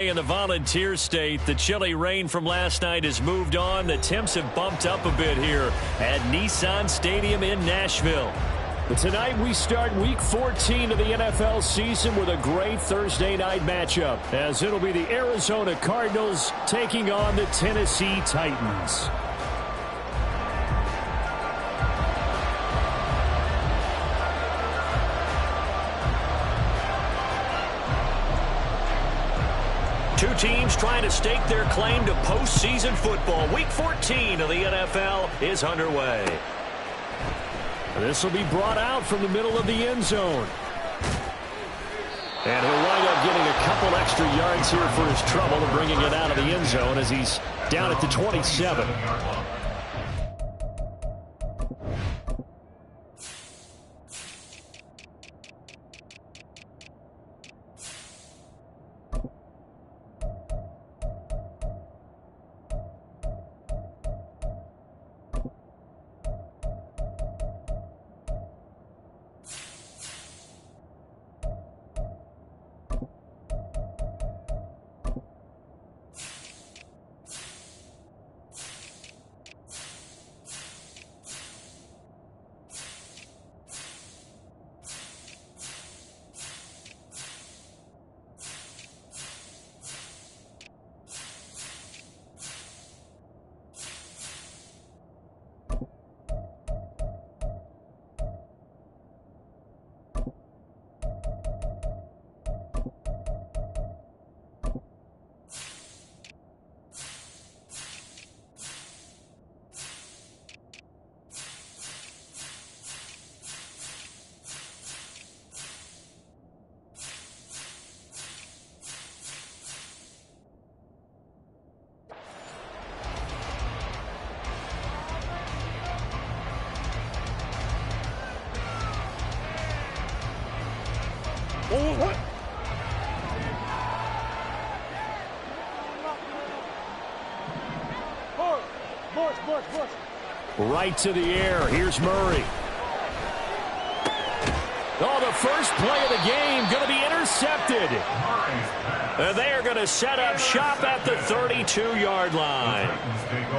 In the Volunteer State, the chilly rain from last night has moved on. The temps have bumped up a bit here at Nissan Stadium in Nashville. But tonight we start Week 14 of the NFL season with a great Thursday night matchup, as it'll be the Arizona Cardinals taking on the Tennessee Titans. Two teams trying to stake their claim to postseason football. Week 14 of the NFL is underway. This will be brought out from the middle of the end zone. And he'll wind up getting a couple extra yards here for his trouble and bringing it out of the end zone as he's down at the 27. Right to the air. Here's Murray. Oh, the first play of the game going to be intercepted. And they are going to set up shop at the 32-yard line.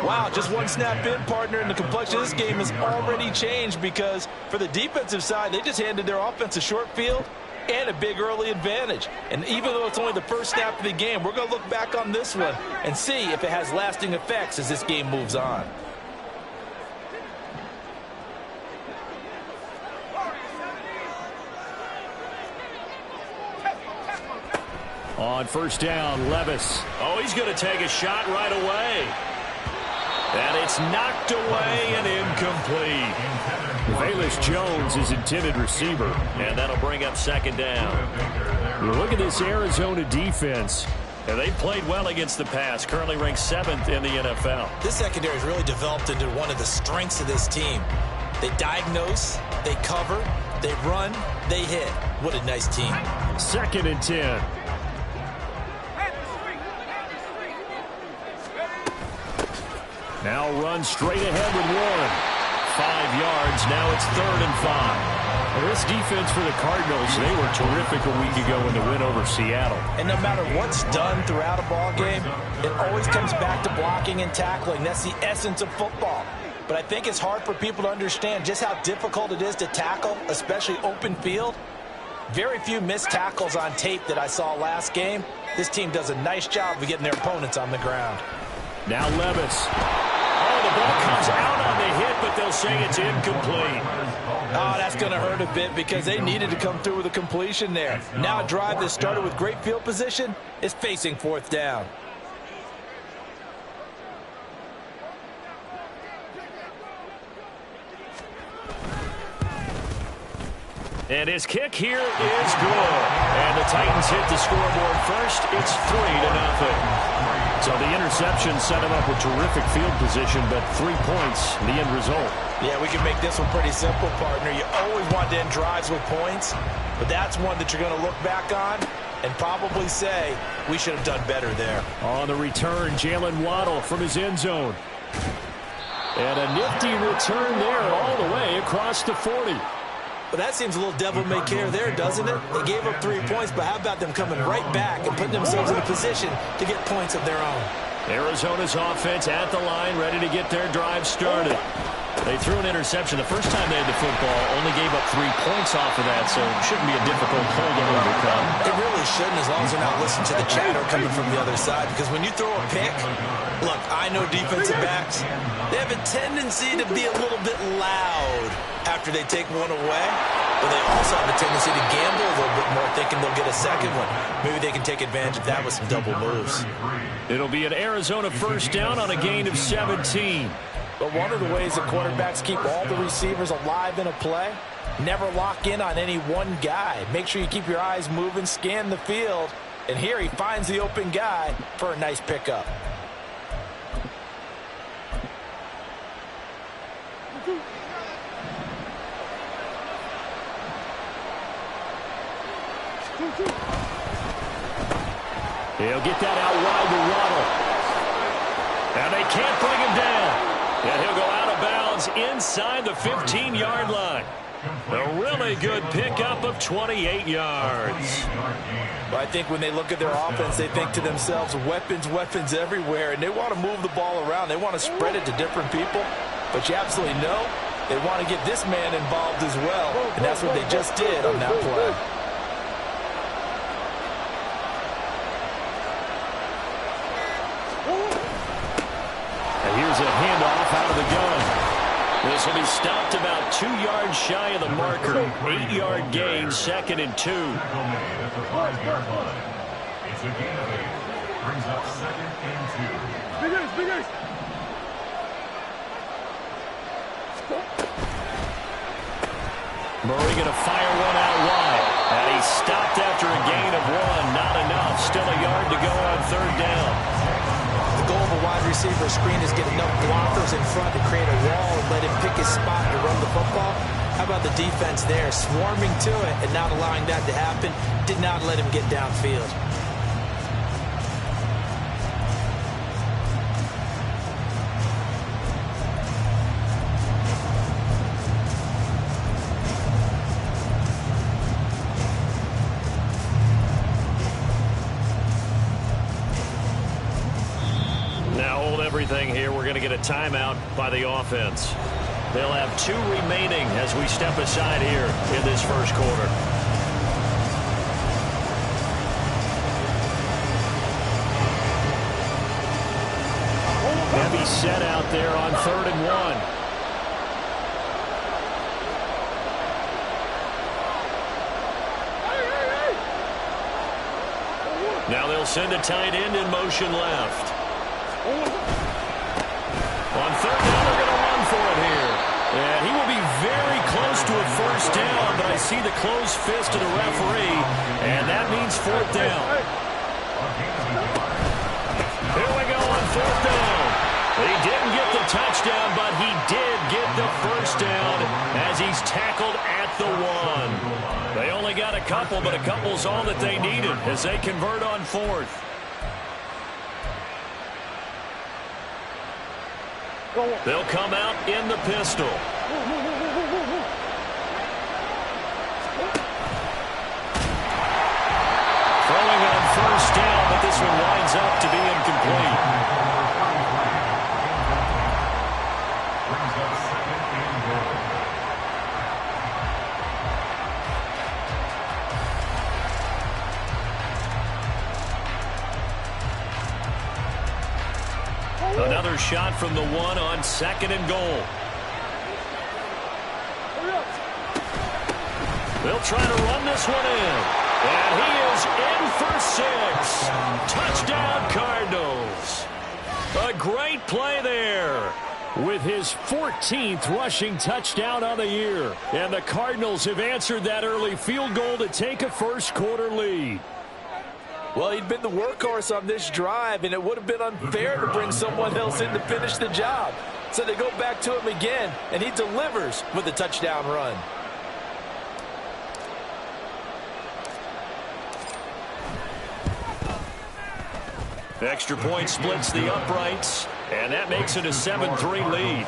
Wow, just one snap in, partner, and the complexion of this game has already changed because for the defensive side, they just handed their offense a short field and a big early advantage. And even though it's only the first snap of the game, we're going to look back on this one and see if it has lasting effects as this game moves on. On first down, Levis. Oh, he's going to take a shot right away. And it's knocked away and incomplete. Velus Jones is intended receiver. And that'll bring up second down. You look at this Arizona defense. And they've played well against the pass, currently ranked 7th in the NFL. This secondary has really developed into one of the strengths of this team. They diagnose, they cover, they run, they hit. What a nice team. 2nd and 10. Now run straight ahead with Warren. 5 yards. Now it's 3rd and 5. Well, this defense for the Cardinals, they were terrific a week ago in the win over Seattle. And no matter what's done throughout a ball game, it always comes back to blocking and tackling. That's the essence of football. But I think it's hard for people to understand just how difficult it is to tackle, especially open field. Very few missed tackles on tape that I saw last game. This team does a nice job of getting their opponents on the ground. Now Levis. Oh, the ball comes out on the hit, but they'll say it's incomplete. Oh, that's going to hurt a bit because they needed to come through with a completion there. Now a drive that started with great field position is facing 4th down. And his kick here is good. And the Titans hit the scoreboard first. It's 3-0. So the interception set him up with terrific field position, but 3 points, the end result. Yeah, we can make this one pretty simple, partner. You always want to end drives with points, but that's one that you're going to look back on and probably say, we should have done better there. On the return, Jalen Waddle from his end zone. And a nifty return there all the way across the 40. But that seems a little devil-may-care there, doesn't it? They gave up 3 points, but how about them coming right back and putting themselves in a position to get points of their own? Arizona's offense at the line, ready to get their drive started. They threw an interception the first time they had the football, only gave up 3 points off of that, so it shouldn't be a difficult hole to overcome. It really shouldn't, as long as they're not listening to the chatter coming from the other side, because when you throw a pick, look, I know defensive backs, they have a tendency to be a little bit loud after they take one away, but they also have a tendency to gamble a little bit more, thinking they'll get a second one. Maybe they can take advantage of that with some double moves. It'll be an Arizona first down on a gain of 17. But one of the ways the quarterbacks keep all the receivers alive in a play, never lock in on any one guy. Make sure you keep your eyes moving, scan the field, and here he finds the open guy for a nice pickup. He'll get that out wide to Waddle. And they can't bring him down. And he'll go out of bounds inside the 15-yard line. A really good pickup of 28 yards. Well, I think when they look at their offense, they think to themselves, weapons, weapons everywhere, and they want to move the ball around. They want to spread it to different people. But you absolutely know they want to get this man involved as well, and that's what they just did on that play. Here's a handoff out of the gun. This will be stopped about 2 yards shy of the marker. 8-yard gain, 2nd and 2. It's a gain of 8. Brings up 2nd and 2. Big Ace. Murray going to fire one out wide. And he's stopped after a gain of 1. Not enough. Still a yard to go on 3rd down. The goal of a wide receiver screen is get enough blockers in front to create a wall and let him pick his spot to run the football. How about the defense there, swarming to it and not allowing that to happen? Did not let him get downfield. Everything here, we're going to get a timeout by the offense. They'll have 2 remaining as we step aside here in this first quarter. Heavy set out there on 3rd and 1. Now they'll send a tight end in motion left. On 3rd down, they're going to run for it here. And he will be very close to a first down, but I see the closed fist of the referee, and that means 4th down. Here we go on 4th down. He didn't get the touchdown, but he did get the first down as he's tackled at the 1. They only got a couple, but a couple's all that they needed as they convert on 4th. They'll come out in the pistol. Throwing on 1st down, but this one winds up to be incomplete. Another shot from the 1 on 2nd and goal. They'll try to run this one in. And he is in for 6. Touchdown, Cardinals. A great play there with his 14th rushing touchdown on the year. And the Cardinals have answered that early field goal to take a first quarter lead. Well, he'd been the workhorse on this drive, and it would have been unfair to bring someone else in to finish the job. So they go back to him again, and he delivers with a touchdown run. Extra point splits the uprights, and that makes it a 7-3 lead.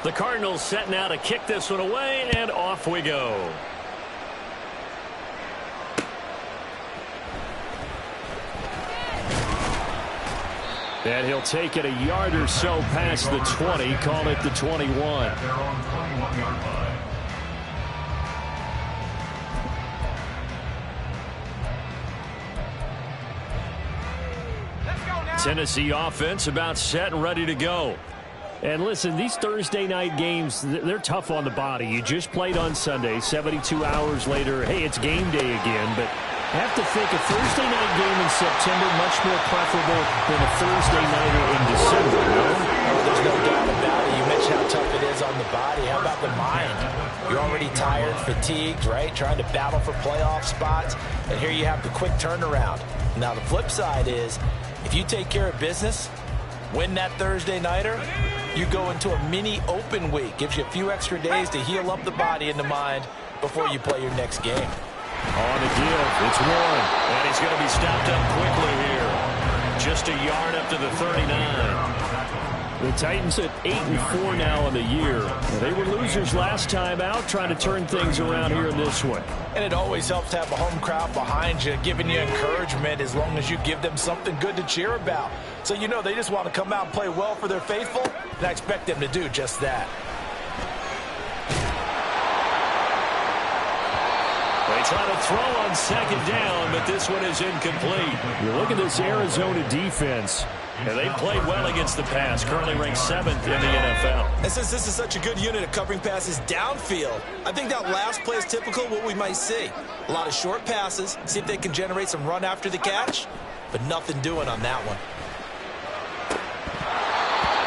The Cardinals set now to kick this one away, and off we go. And he'll take it a yard or so past the 20, call it the 21. At their own 21-yard line. Tennessee offense about set and ready to go. And listen, these Thursday night games, they're tough on the body. You just played on Sunday, 72 hours later, hey, it's game day again. But I have to think a Thursday night game in September much more preferable than a Thursday nighter in December, no? Oh, there's no doubt about it. You mentioned how tough it is on the body. How about the mind? You're already tired, fatigued, right? Trying to battle for playoff spots. And here you have the quick turnaround. Now, the flip side is, if you take care of business, win that Thursday nighter, you go into a mini open week. Gives you a few extra days to heal up the body and the mind before you play your next game. On the give, it's Warren. And he's going to be stopped up quickly here. Just a yard up to the 39. The Titans at 8-4 now in the year. They were losers last time out, trying to turn things around here in this one. And it always helps to have a home crowd behind you, giving you encouragement as long as you give them something good to cheer about. So you know they just want to come out and play well for their faithful, and I expect them to do just that. They try to throw on second down, but this one is incomplete. You look at this Arizona defense. And they've played well against the pass, currently ranked 7th in the NFL. And since this is such a good unit of covering passes downfield, I think that last play is typical of what we might see. A lot of short passes, see if they can generate some run after the catch, but nothing doing on that one.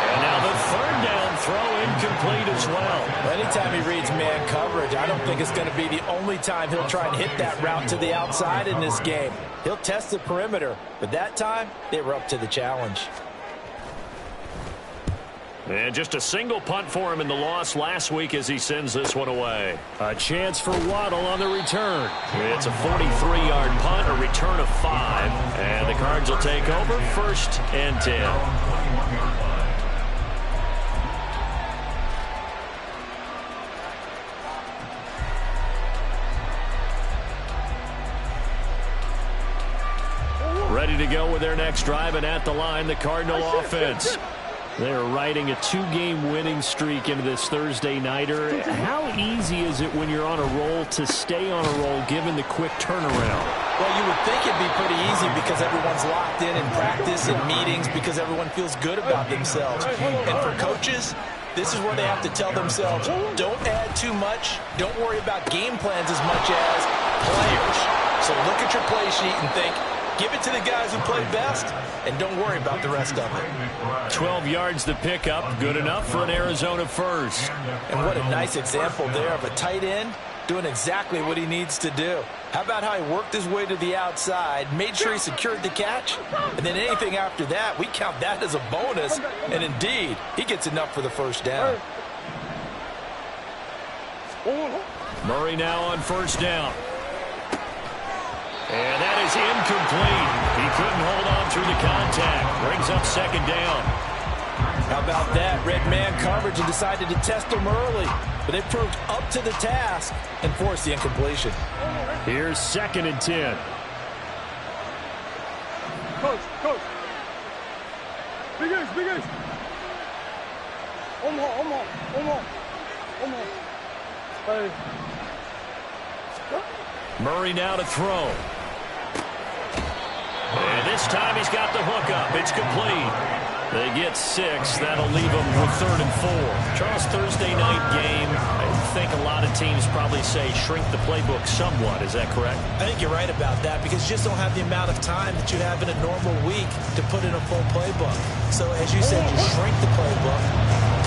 And now the third down throw incomplete as well. Anytime he reads man coverage, I don't think it's going to be the only time he'll try and hit that route to the outside in this game. He'll test the perimeter, but that time, they were up to the challenge. And just a single punt for him in the loss last week as he sends this one away. A chance for Waddle on the return. It's a 43-yard punt, a return of 5. And the Cards will take over 1st and 10. Ready to go with their next drive, and at the line, the Cardinal offense. They're riding a 2-game winning streak into this Thursday nighter. How easy is it when you're on a roll to stay on a roll given the quick turnaround? Well, you would think it'd be pretty easy because everyone's locked in practice and meetings because everyone feels good about themselves. And for coaches, this is where they have to tell themselves, don't add too much. Don't worry about game plans as much as players. So look at your play sheet and think, give it to the guys who play best, and don't worry about the rest of it. 12 yards to pick up, good enough for an Arizona first. And what a nice example there of a tight end doing exactly what he needs to do. How about how he worked his way to the outside, made sure he secured the catch, and then anything after that, we count that as a bonus, and indeed, he gets enough for the first down. Murray now on 1st down. And that is incomplete. He couldn't hold on through the contact. Brings up 2nd down. How about that? Red man coverage and decided to test him early. But they proved up to the task and forced the incompletion. Here's 2nd and 10. Coach. Big Ace. Omar. Hey. Murray now to throw. And this time he's got the hook up. It's complete. They get 6. That'll leave them with 3rd and 4. Charles, Thursday night game, I think a lot of teams probably say shrink the playbook somewhat. Is that correct? I think you're right about that because you just don't have the amount of time that you have in a normal week to put in a full playbook. So as you said, you shrink the playbook,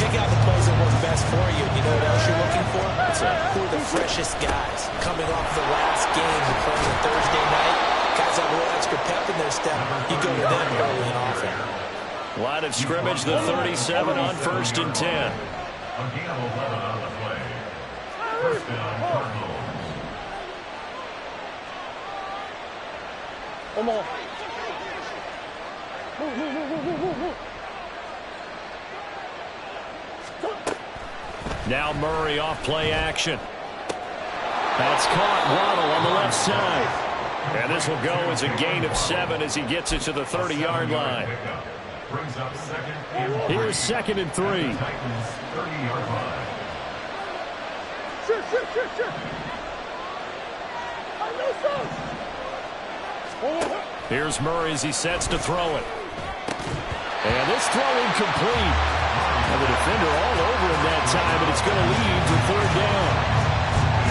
pick out the plays that work best for you. You know what else you're looking for? Who are the freshest guys coming off the last game to play on Thursday night? Guys have a little extra pep in their step. You go to them early and often. Line of scrimmage, the 37 on 1st and 10. A gain of 11 on the play. 1st down, Cardinals. Omar. Move. Now Murray off play action. That's caught. Waddle on the left side. And this will go as a gain of 7 as he gets it to the 30-yard line. Here's 2nd and 3. Here's Murray as he sets to throw it. And this throw incomplete. And the defender all over him that time, and it's going to lead to 3rd down.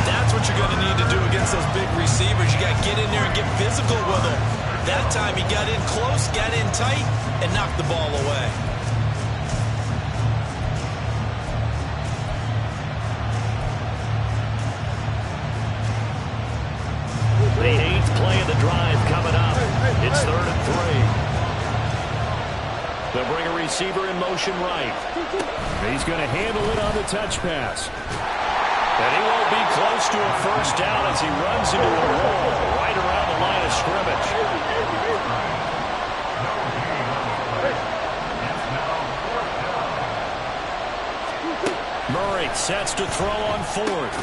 That's what you're going to need to do against those big receivers. You got to get in there and get physical with them. That time he got in close, got in tight, and knocked the ball away. The 8th play of the drive coming up. It's 3rd and 3. They'll bring a receiver in motion right. He's going to handle it on the touch pass. And he won't be close to a first down as he runs into a wall right around the line of scrimmage. Murray sets to throw on 4th.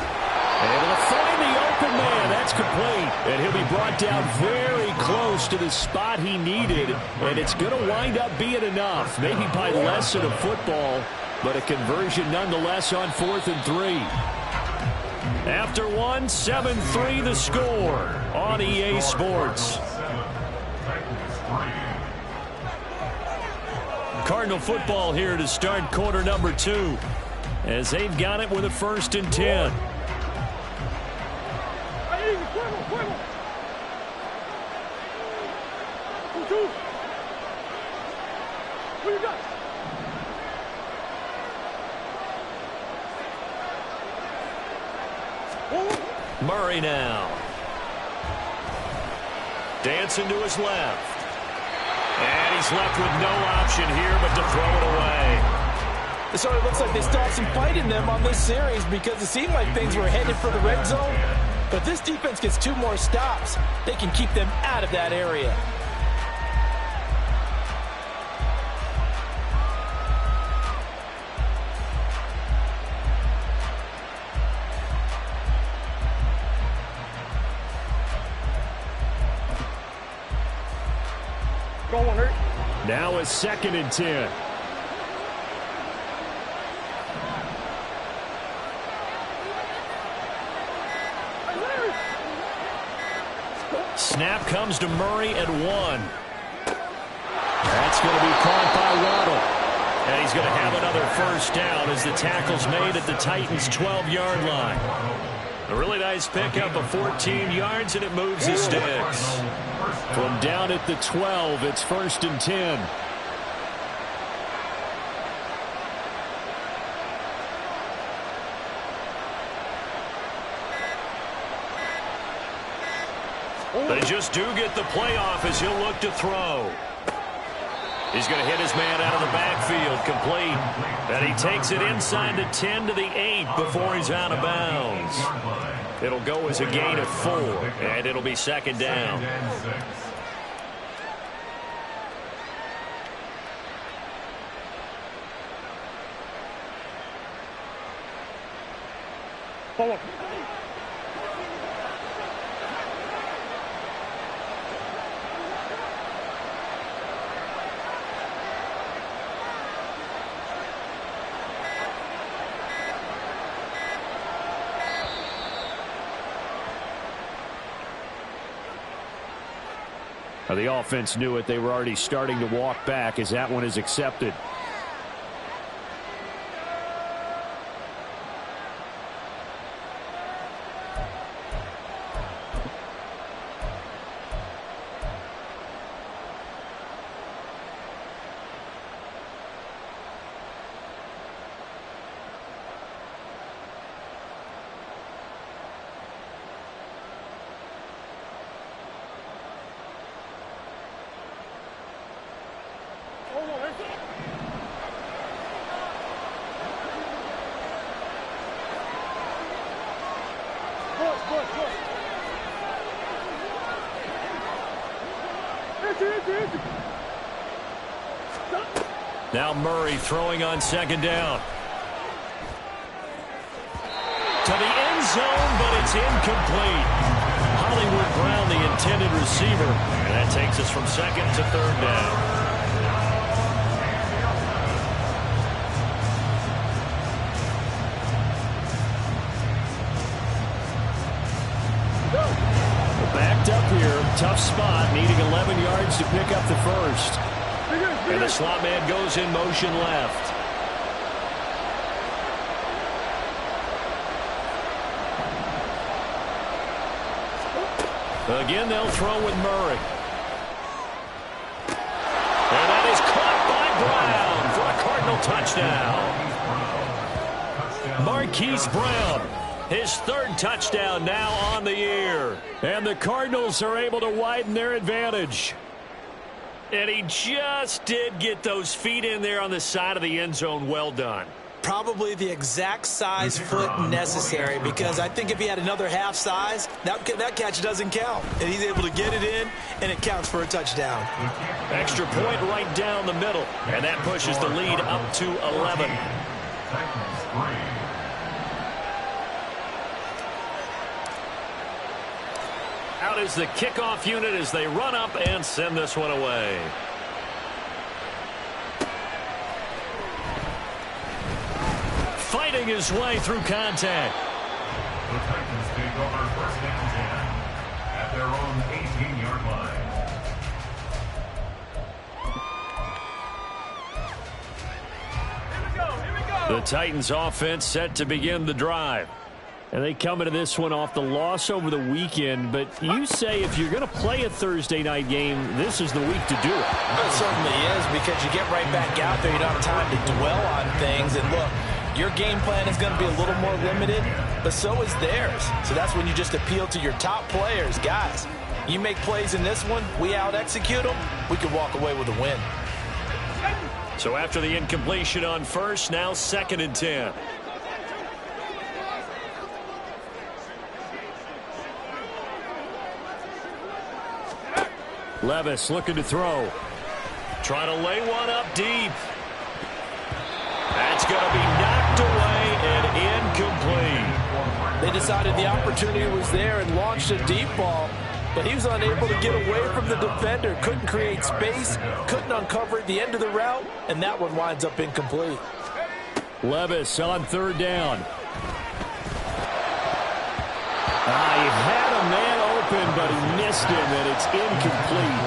Able to find the open man. That's complete. And he'll be brought down very close to the spot he needed. And it's going to wind up being enough. Maybe by less than a football, but a conversion nonetheless on 4th and 3. After 1, 7-3 the score on EA Sports. Cardinal football here to start quarter number 2 as they've got it with a 1st and 10. Murray now. Dancing to his left. And he's left with no option here but to throw it away. It sort of looks like they still have some fight in them on this series because it seemed like things were headed for the red zone. But if this defense gets 2 more stops, they can keep them out of that area. Now a 2nd and 10. Snap comes to Murray at 1. That's going to be caught by Waddle. And he's going to have another first down as the tackle's made at the Titans' 12-yard line. A really nice pickup of 14 yards, and it moves the sticks. From down at the 12, it's 1st and 10. They just do get the playoff as he'll look to throw. He's going to hit his man out of the backfield, complete. And he takes it inside the 10 to the 8 before he's out of bounds. It'll go as a gain of 4, and it'll be 2nd down. The offense knew it. They were already starting to walk back as that one is accepted. Now Murray throwing on 2nd down. to the end zone, but it's incomplete. Hollywood Brown, the intended receiver. And that takes us from second to third down. Backed up here, tough spot, needing 11 yards to pick up the first. And the slot man goes in motion left. Again, they'll throw with Murray. And that is caught by Brown for a Cardinal touchdown. Marquise Brown, his third touchdown now on the year. And the Cardinals are able to widen their advantage. And he just did get those feet in there on the side of the end zone. Well done. Probably the exact size foot necessary, because I think if he had another half size, that catch doesn't count. And he's able to get it in, and it counts for a touchdown. Extra point right down the middle. And that pushes the lead up to 11. Out is the kickoff unit as they run up and send this one away. Fighting his way through contact. The Titans take over first and 10 at their own 18-yard line. The Titans offense set to begin the drive. And they come into this one off the loss over the weekend. But you say if you're going to play a Thursday night game, this is the week to do it. It certainly is, because you get right back out there. You don't have time to dwell on things. And look, your game plan is going to be a little more limited, but so is theirs. So that's when you just appeal to your top players. Guys, you make plays in this one, we out-execute them, we can walk away with a win. So after the incompletion on first, now second and 10. Levis looking to throw. Trying to lay one up deep. That's going to be knocked away and incomplete. They decided the opportunity was there and launched a deep ball, but he was unable to get away from the defender. Couldn't create space, couldn't uncover at the end of the route, and that one winds up incomplete. Levis on third down. He had a man open, but he missed him, and it's incomplete.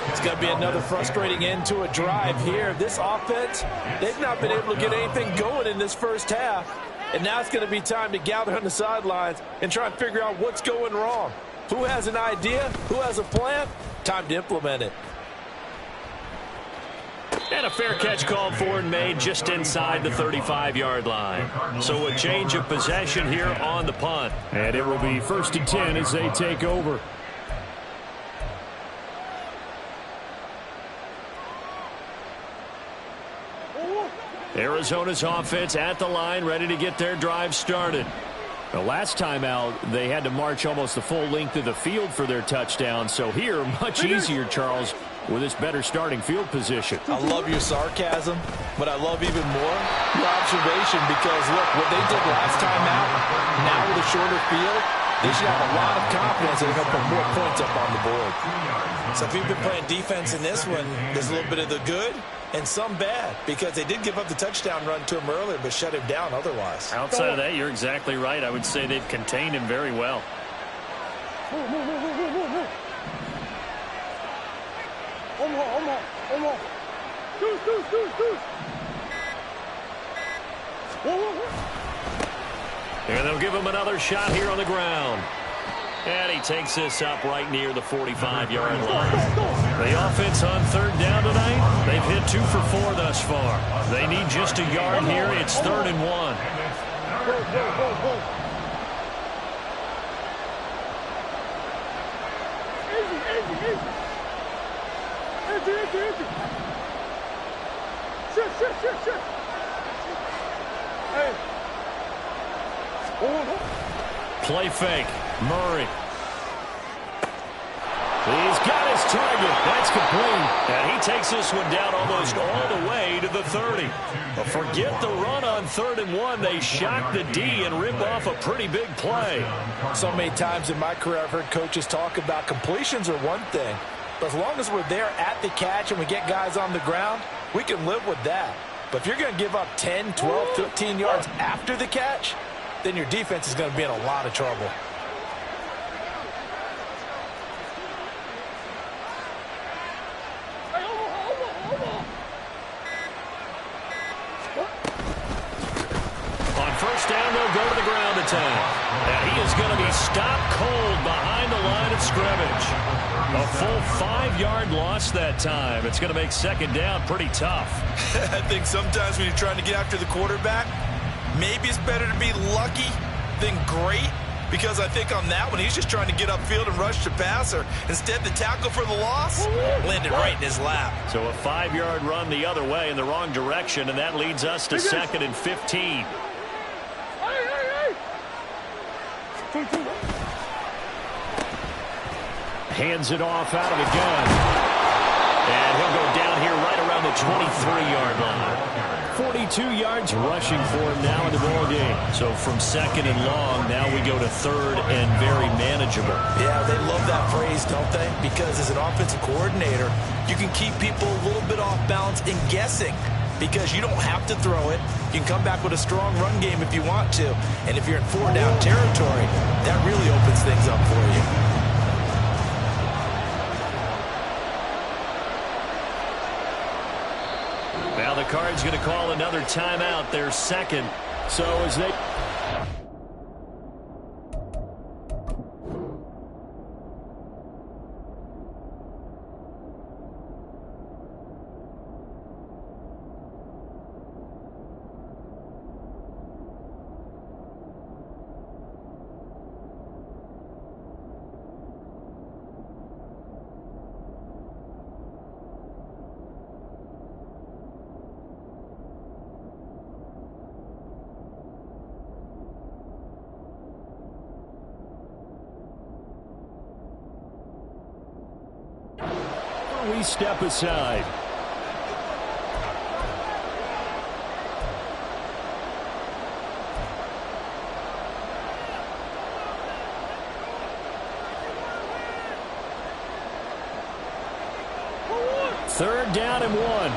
It's going to be another frustrating end to a drive here. This offense, they've not been able to get anything going in this first half, and now it's going to be time to gather on the sidelines and try and figure out what's going wrong. Who has an idea? Who has a plan? Time to implement it. And a fair catch called for and made just inside the 35-yard line. So a change of possession here on the punt. And it will be first and 10 as they take over. Arizona's offense at the line, ready to get their drive started. The last time out, they had to march almost the full length of the field for their touchdown. So here, much easier, Charles, with this better starting field position. I love your sarcasm, but I love even more your observation, because, look, what they did last time out, now with a shorter field, they should have a lot of confidence that they're going to put more points up on the board. So if you've been playing defense in this one, there's a little bit of the good and some bad, because they did give up the touchdown run to him earlier, but shut him down otherwise. Outside of that, you're exactly right. I would say they've contained him very well. And they'll give him another shot here on the ground. And he takes this up right near the 45-yard line. The offense on third down tonight, they've hit 2 for 4 thus far. They need just a yard here. It's 3rd and 1. Play fake. Murray. He's got his target. That's complete. And he takes this one down almost all the way to the 30. But forget the run on 3rd and 1. They shock the D and rip off a pretty big play. So many times in my career I've heard coaches talk about completions are one thing. But as long as we're there at the catch and we get guys on the ground, we can live with that. But if you're going to give up 10, 12, 15 yards after the catch, then your defense is going to be in a lot of trouble. On first down, they'll go to the ground attack. And he is going to be stopped cold behind the line of scrimmage. A full 5-yard loss that time. It's going to make second down pretty tough. I think sometimes when you're trying to get after the quarterback, maybe it's better to be lucky than great. Because I think on that one, he's just trying to get upfield and rush the passer. Instead, the tackle for the loss landed right in his lap. So a 5-yard run the other way in the wrong direction, and that leads us to 2nd and 15. Hands it off out of the gun. And he'll go down here right around the 23-yard line. 42 yards rushing for him now in the ball game. So from 2nd and long, now we go to 3rd and very manageable. Yeah, they love that phrase, don't they? Because as an offensive coordinator, you can keep people a little bit off balance and guessing. Because you don't have to throw it. You can come back with a strong run game if you want to. And if you're in 4-down territory, that really opens things up for you. Now the Cards going to call another timeout, their 2nd. So as they... We step aside. Third down and 1.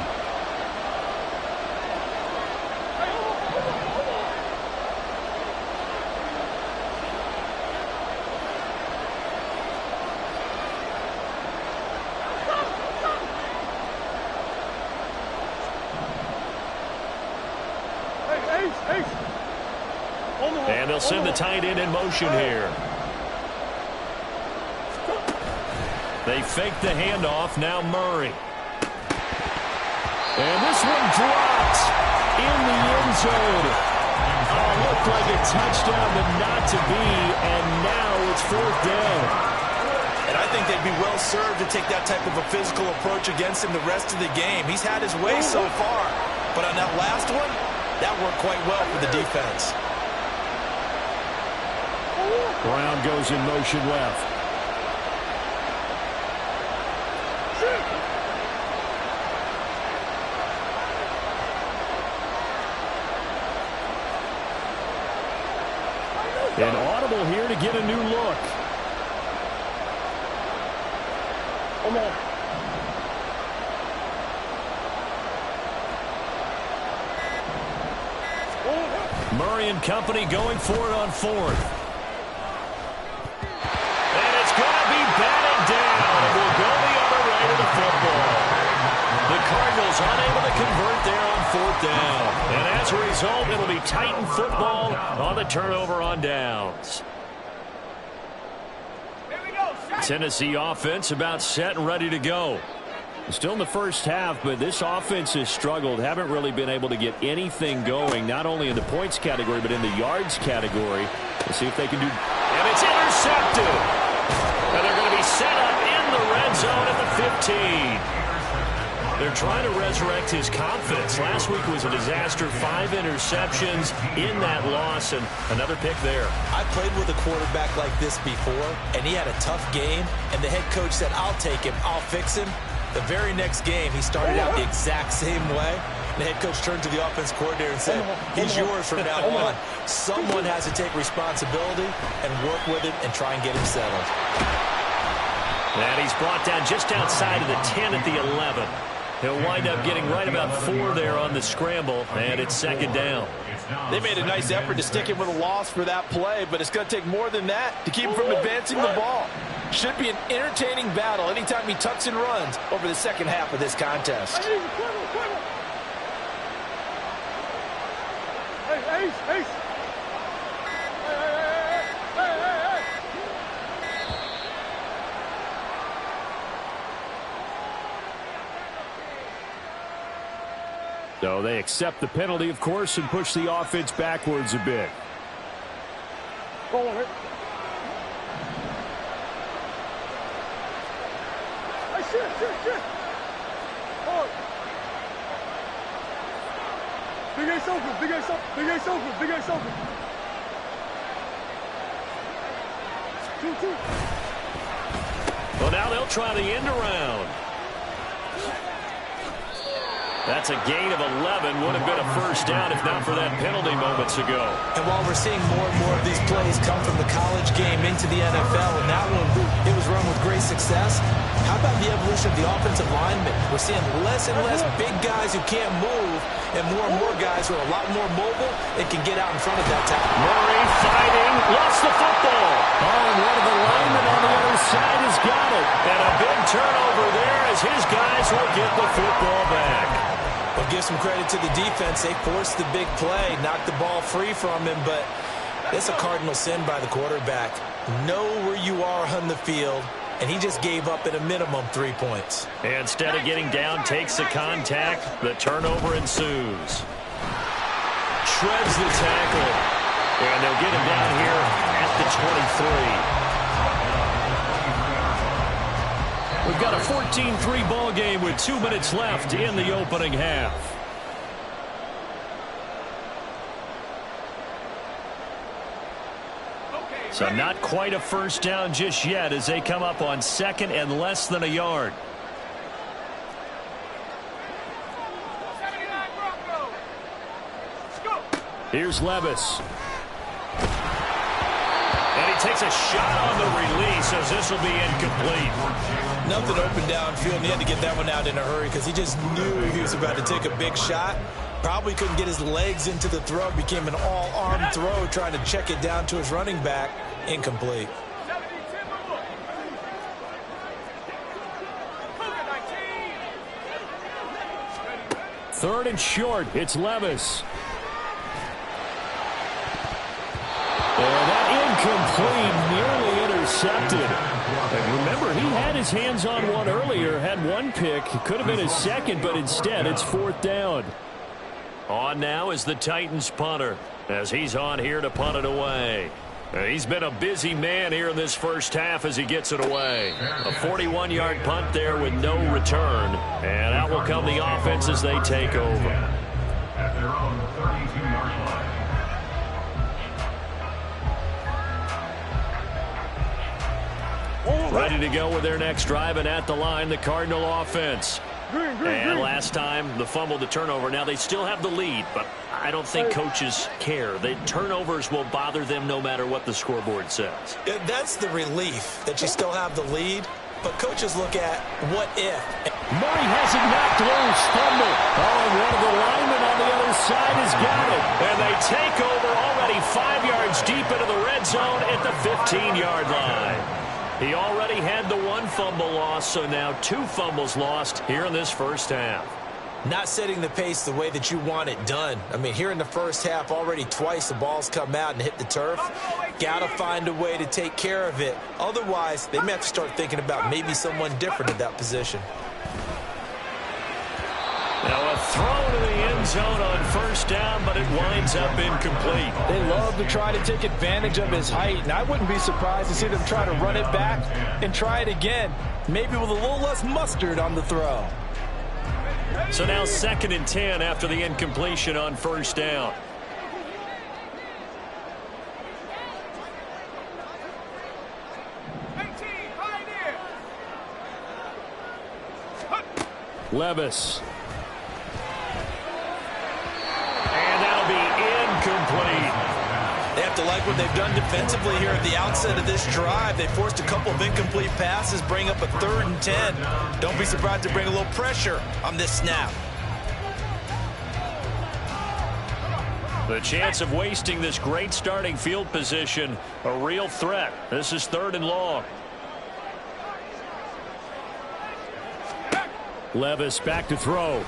And they'll send the tight end in motion here. They fake the handoff. Now Murray. And this one dropped in the end zone. Looked like a touchdown, but not to be. And now it's 4th down. And I think they'd be well served to take that type of a physical approach against him the rest of the game. He's had his way so far. But on that last one, that worked quite well for the defense. Brown goes in motion left. An audible here to get a new look. Come on. Murray and company going for it on 4th. And it's going to be batted down. It will go the other way to the football. The Cardinals unable to convert there on 4th down. And as a result, it'll be Titan football on the turnover on downs. Tennessee offense about set and ready to go. Still in the first half, but this offense has struggled. Haven't really been able to get anything going, not only in the points category, but in the yards category. We'll see if they can do... And it's intercepted. And they're going to be set up in the red zone at the 15. They're trying to resurrect his confidence. Last week was a disaster. 5 interceptions in that loss, and another pick there. I played with a quarterback like this before, and he had a tough game, and the head coach said, I'll take him, I'll fix him. The very next game, he started out the exact same way. The head coach turned to the offense coordinator and said, he's yours from now on. Someone has to take responsibility and work with him and try and get him settled. And he's brought down just outside of the 10 at the 11. He'll wind up getting right about 4 there on the scramble, and it's second down. They made a nice effort to stick him with a loss for that play, but it's going to take more than that to keep him from advancing the ball. Should be an entertaining battle anytime he tucks and runs over the second half of this contest. So they accept the penalty, of course, and push the offense backwards a bit. Big Ace open, Big Ace open, Big Ace open, Big Ace open. 2-2. Well, now they'll try the end around. That's a gain of 11. Would have been a first down if not for that penalty moments ago. And while we're seeing more and more of these plays come from the college game into the NFL, and that one, it was run with great success, how about the evolution of the offensive linemen? We're seeing less and less big guys who can't move, and more guys who are a lot more mobile and can get out in front of that tackle. Murray fighting, lost the football. Oh, and one of the linemen on the other side has got it. And a big turnover there as his guys will get the football back. Well, give some credit to the defense. They forced the big play, knocked the ball free from him, but it's a cardinal sin by the quarterback. Know where you are on the field, and he just gave up at a minimum 3 points. Instead of getting down, takes the contact. The turnover ensues. Shreds the tackle. And they'll get him down here at the 23. We've got a 14-3 ball game with 2 minutes left in the opening half. So not quite a first down just yet as they come up on second and less than a yard. Here's Levis. And he takes a shot on the release as this will be incomplete. Nothing open downfield, and he had to get that one out in a hurry because he just knew he was about to take a big shot. Probably couldn't get his legs into the throw. Became an all-arm throw trying to check it down to his running back. Incomplete. Third and short. It's Levis. And that incomplete, nearly intercepted. And remember, he had his hands on one earlier, had one pick. It could have been his second, but instead it's fourth down. On now is the Titans punter as he's on here to punt it away. He's been a busy man here in this first half as he gets it away. A 41-yard punt there with no return. And out will come the offense as they take over. At their own 32-yard line. Ready to go with their next drive, and at the line, the Cardinal offense. And last time, the fumble, the turnover. Now, they still have the lead, but I don't think coaches care. The turnovers will bother them no matter what the scoreboard says. That's the relief that you still have the lead, but coaches look at what if. Murray has it knocked loose. Fumble. Oh, and one of the linemen on the other side has got it. And they take over already 5 yards deep into the red zone at the 15-yard line. He already had the one fumble loss, so now 2 fumbles lost here in this first half. Not setting the pace the way that you want it done. I mean, here in the first half, already twice the ball's come out and hit the turf. Got to find a way to take care of it. Otherwise, they may have to start thinking about maybe someone different in that position. Now a throw to the end zone on first down, but it winds up incomplete. They love to try to take advantage of his height, and I wouldn't be surprised to see them try to run it back and try it again, maybe with a little less mustard on the throw. So now 2nd and 10 after the incompletion on first down. Levis. And that'll be incomplete. They have to like what they've done defensively here at the outset of this drive. They forced a couple of incomplete passes, bring up a 3rd and 10. Don't be surprised to bring a little pressure on this snap. The chance of wasting this great starting field position, a real threat. This is 3rd and long. Levis back to throw.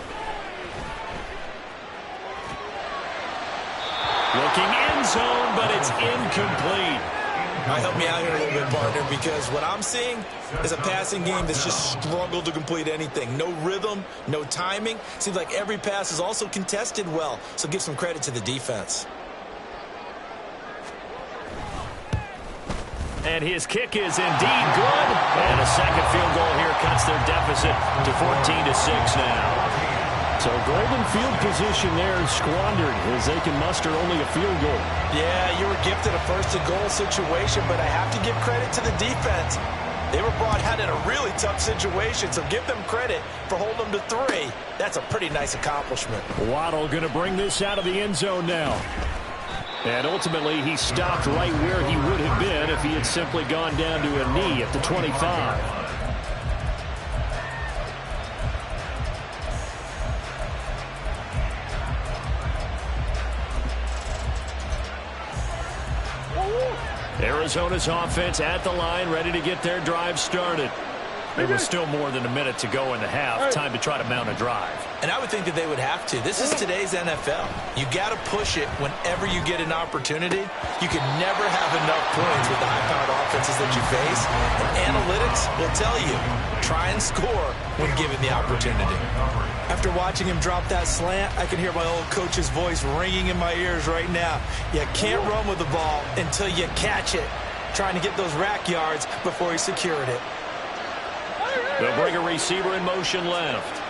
Looking end zone, but it's incomplete. Help me out here a little bit, partner, because what I'm seeing is a passing game that's just struggled to complete anything. No rhythm, no timing. Seems like every pass is also contested well, so give some credit to the defense. And his kick is indeed good. And a second field goal here cuts their deficit to 14-6 now. So golden field position there squandered as they can muster only a field goal. Yeah, you were gifted a 1st-and-goal situation, but I have to give credit to the defense. They were brought out in a really tough situation, so give them credit for holding them to 3. That's a pretty nice accomplishment. Waddle going to bring this out of the end zone now. And ultimately, he stopped right where he would have been if he had simply gone down to a knee at the 25. Arizona's offense at the line, ready to get their drive started. There was still more than a minute to go in the half. Time to try to mount a drive. And I would think that they would have to. This is today's NFL. You got to push it whenever you get an opportunity. You can never have enough points with the high-powered offenses that you face. And analytics will tell you, try and score when given the opportunity. After watching him drop that slant, I can hear my old coach's voice ringing in my ears right now. You can't run with the ball until you catch it. Trying to get those rack yards before he secured it. They'll bring a receiver in motion left.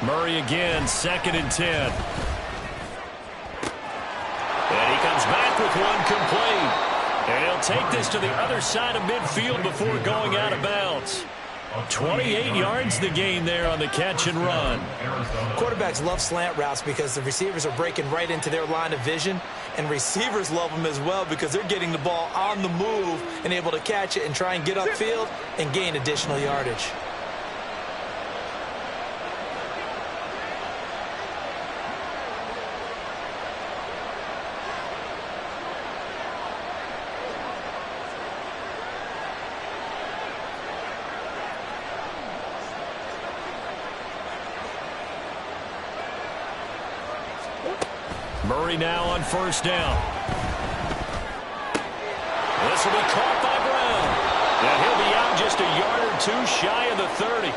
Murray again, 2nd and 10. And he comes back with one complete. And he'll take this to the other side of midfield before going out of bounds. 28 yards the gain there on the catch and run. Quarterbacks love slant routes because the receivers are breaking right into their line of vision, and receivers love them as well because they're getting the ball on the move and able to catch it and try and get upfield and gain additional yardage. Murray now on 1st down. This will be caught by Brown. And he'll be out just a yard or 2 shy of the 30.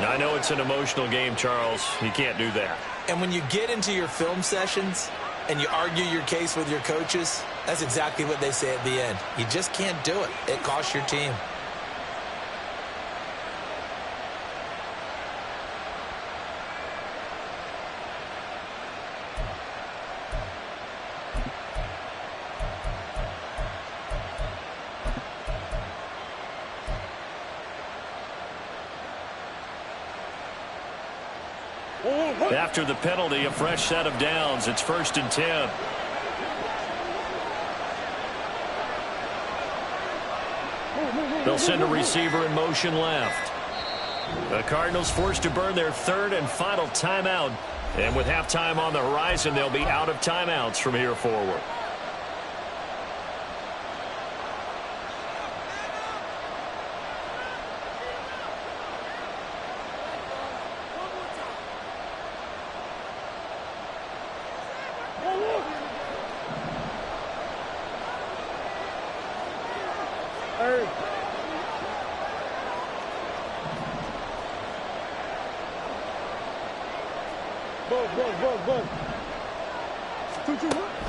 Now, I know it's an emotional game, Charles. You can't do that. And when you get into your film sessions and you argue your case with your coaches, that's exactly what they say at the end. You just can't do it. It costs your team. After the penalty, a fresh set of downs. It's 1st and 10. They'll send a receiver in motion left. The Cardinals forced to burn their 3rd and final timeout. And with halftime on the horizon, they'll be out of timeouts from here forward.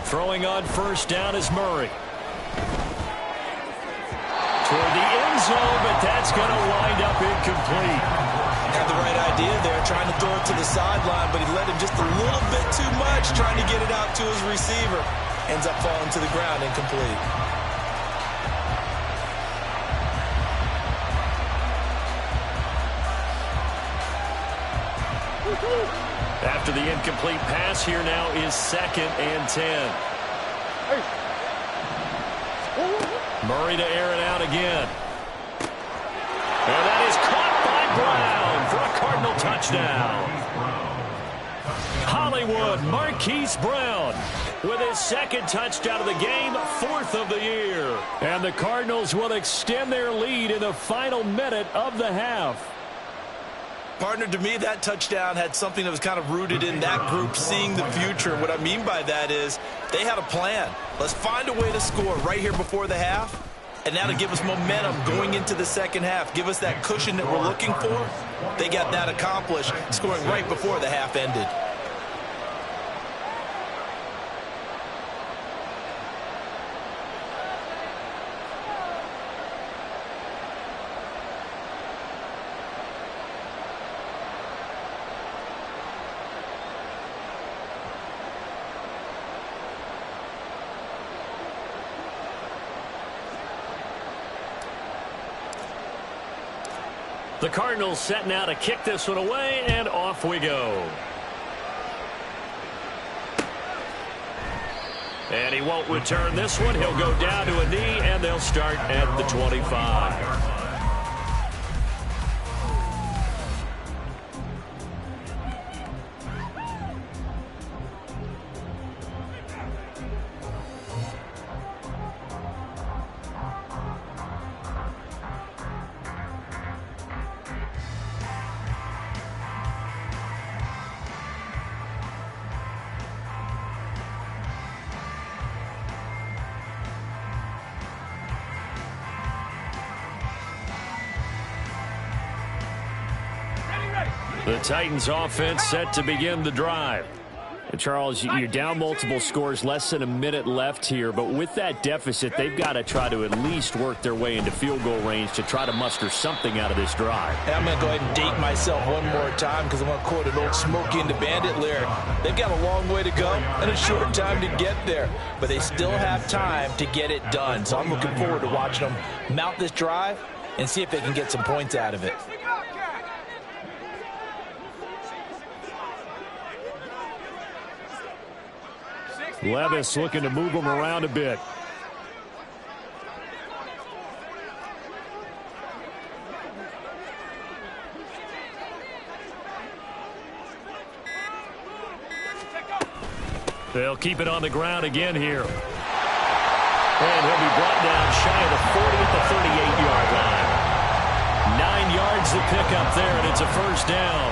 Throwing on 1st down is Murray. toward the end zone, but that's going to wind up incomplete. Had the right idea there, trying to throw it to the sideline, but he led him just a little bit too much, trying to get it out to his receiver. Ends up falling to the ground, incomplete. After the incomplete pass, here now is 2nd and 10. Murray to air it out again. And that is caught by Brown for a Cardinal touchdown. Hollywood Marquise Brown with his 2nd touchdown of the game, 4th of the year. And the Cardinals will extend their lead in the final minute of the half. Partner, to me, that touchdown had something that was kind of rooted in that group seeing the future. What I mean by that is they had a plan. Let's find a way to score right here before the half, and that'll give us momentum going into the second half, give us that cushion that we're looking for. They got that accomplished, scoring right before the half ended. The Cardinals setting out to kick this one away, and off we go. And he won't return this one. He'll go down to a knee, and they'll start at the 25. The Titans offense set to begin the drive. And Charles, you're down multiple scores, less than a minute left here, but with that deficit, they've got to try to at least work their way into field goal range to try to muster something out of this drive. And I'm going to go ahead and date myself one more time because I'm going to quote an old Smokey and the Bandit lyric. They've got a long way to go and a short time to get there, but they still have time to get it done. So I'm looking forward to watching them mount this drive and see if they can get some points out of it. Levis looking to move him around a bit. They'll keep it on the ground again here. And he'll be brought down shy of the 40 at the 38-yard line. 9 yards to pick up there, and it's a first down.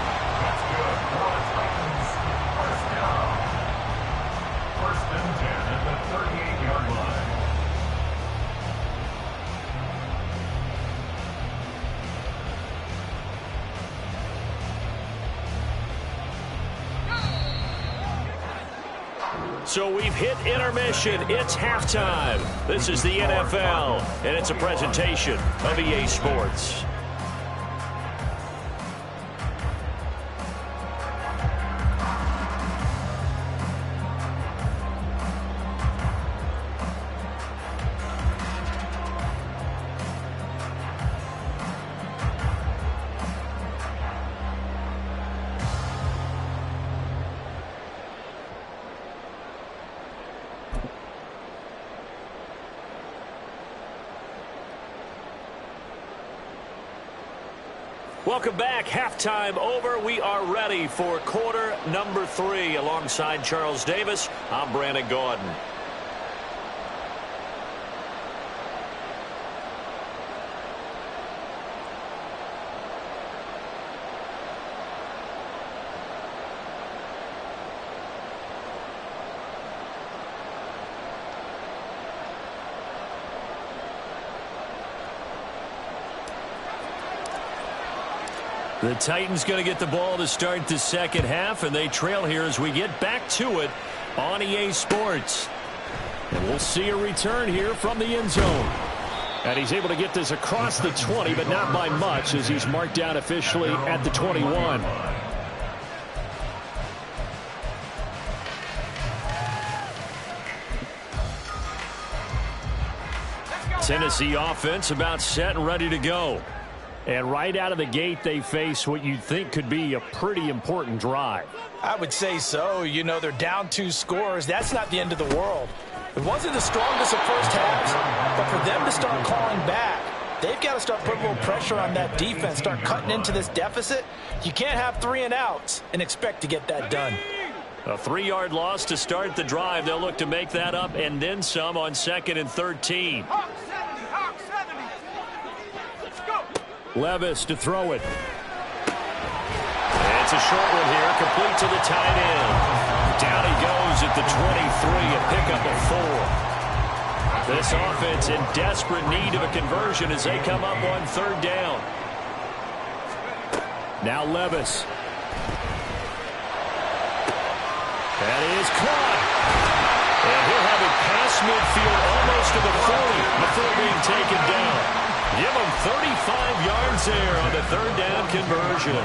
So we've hit intermission. It's halftime. This is the NFL, and it's a presentation of EA Sports. Welcome back. Halftime over. We are ready for quarter number 3. Alongside Charles Davis, I'm Brandon Gaudin. The Titans going to get the ball to start the second half, and they trail here as we get back to it on EA Sports. And we'll see a return here from the end zone. And he's able to get this across the 20, but not by much, as he's marked down officially at the 21. Tennessee offense about set and ready to go. And right out of the gate, they face what you'd think could be a pretty important drive. I would say so. You know, they're down 2 scores. That's not the end of the world. It wasn't the strongest of first halves, but for them to start calling back, they've got to start putting a little pressure on that defense, start cutting into this deficit. You can't have 3 and outs and expect to get that done. A 3-yard loss to start the drive. They'll look to make that up and then some on 2nd and 13. Levis to throw it. It's a short one here, complete to the tight end. Down he goes at the 23, a pickup of 4. This offense in desperate need of a conversion as they come up on 3rd down. Now Levis. That is caught. And he'll have it past midfield almost to the 40 before being taken down. Give him 35 yards there on the 3rd down conversion.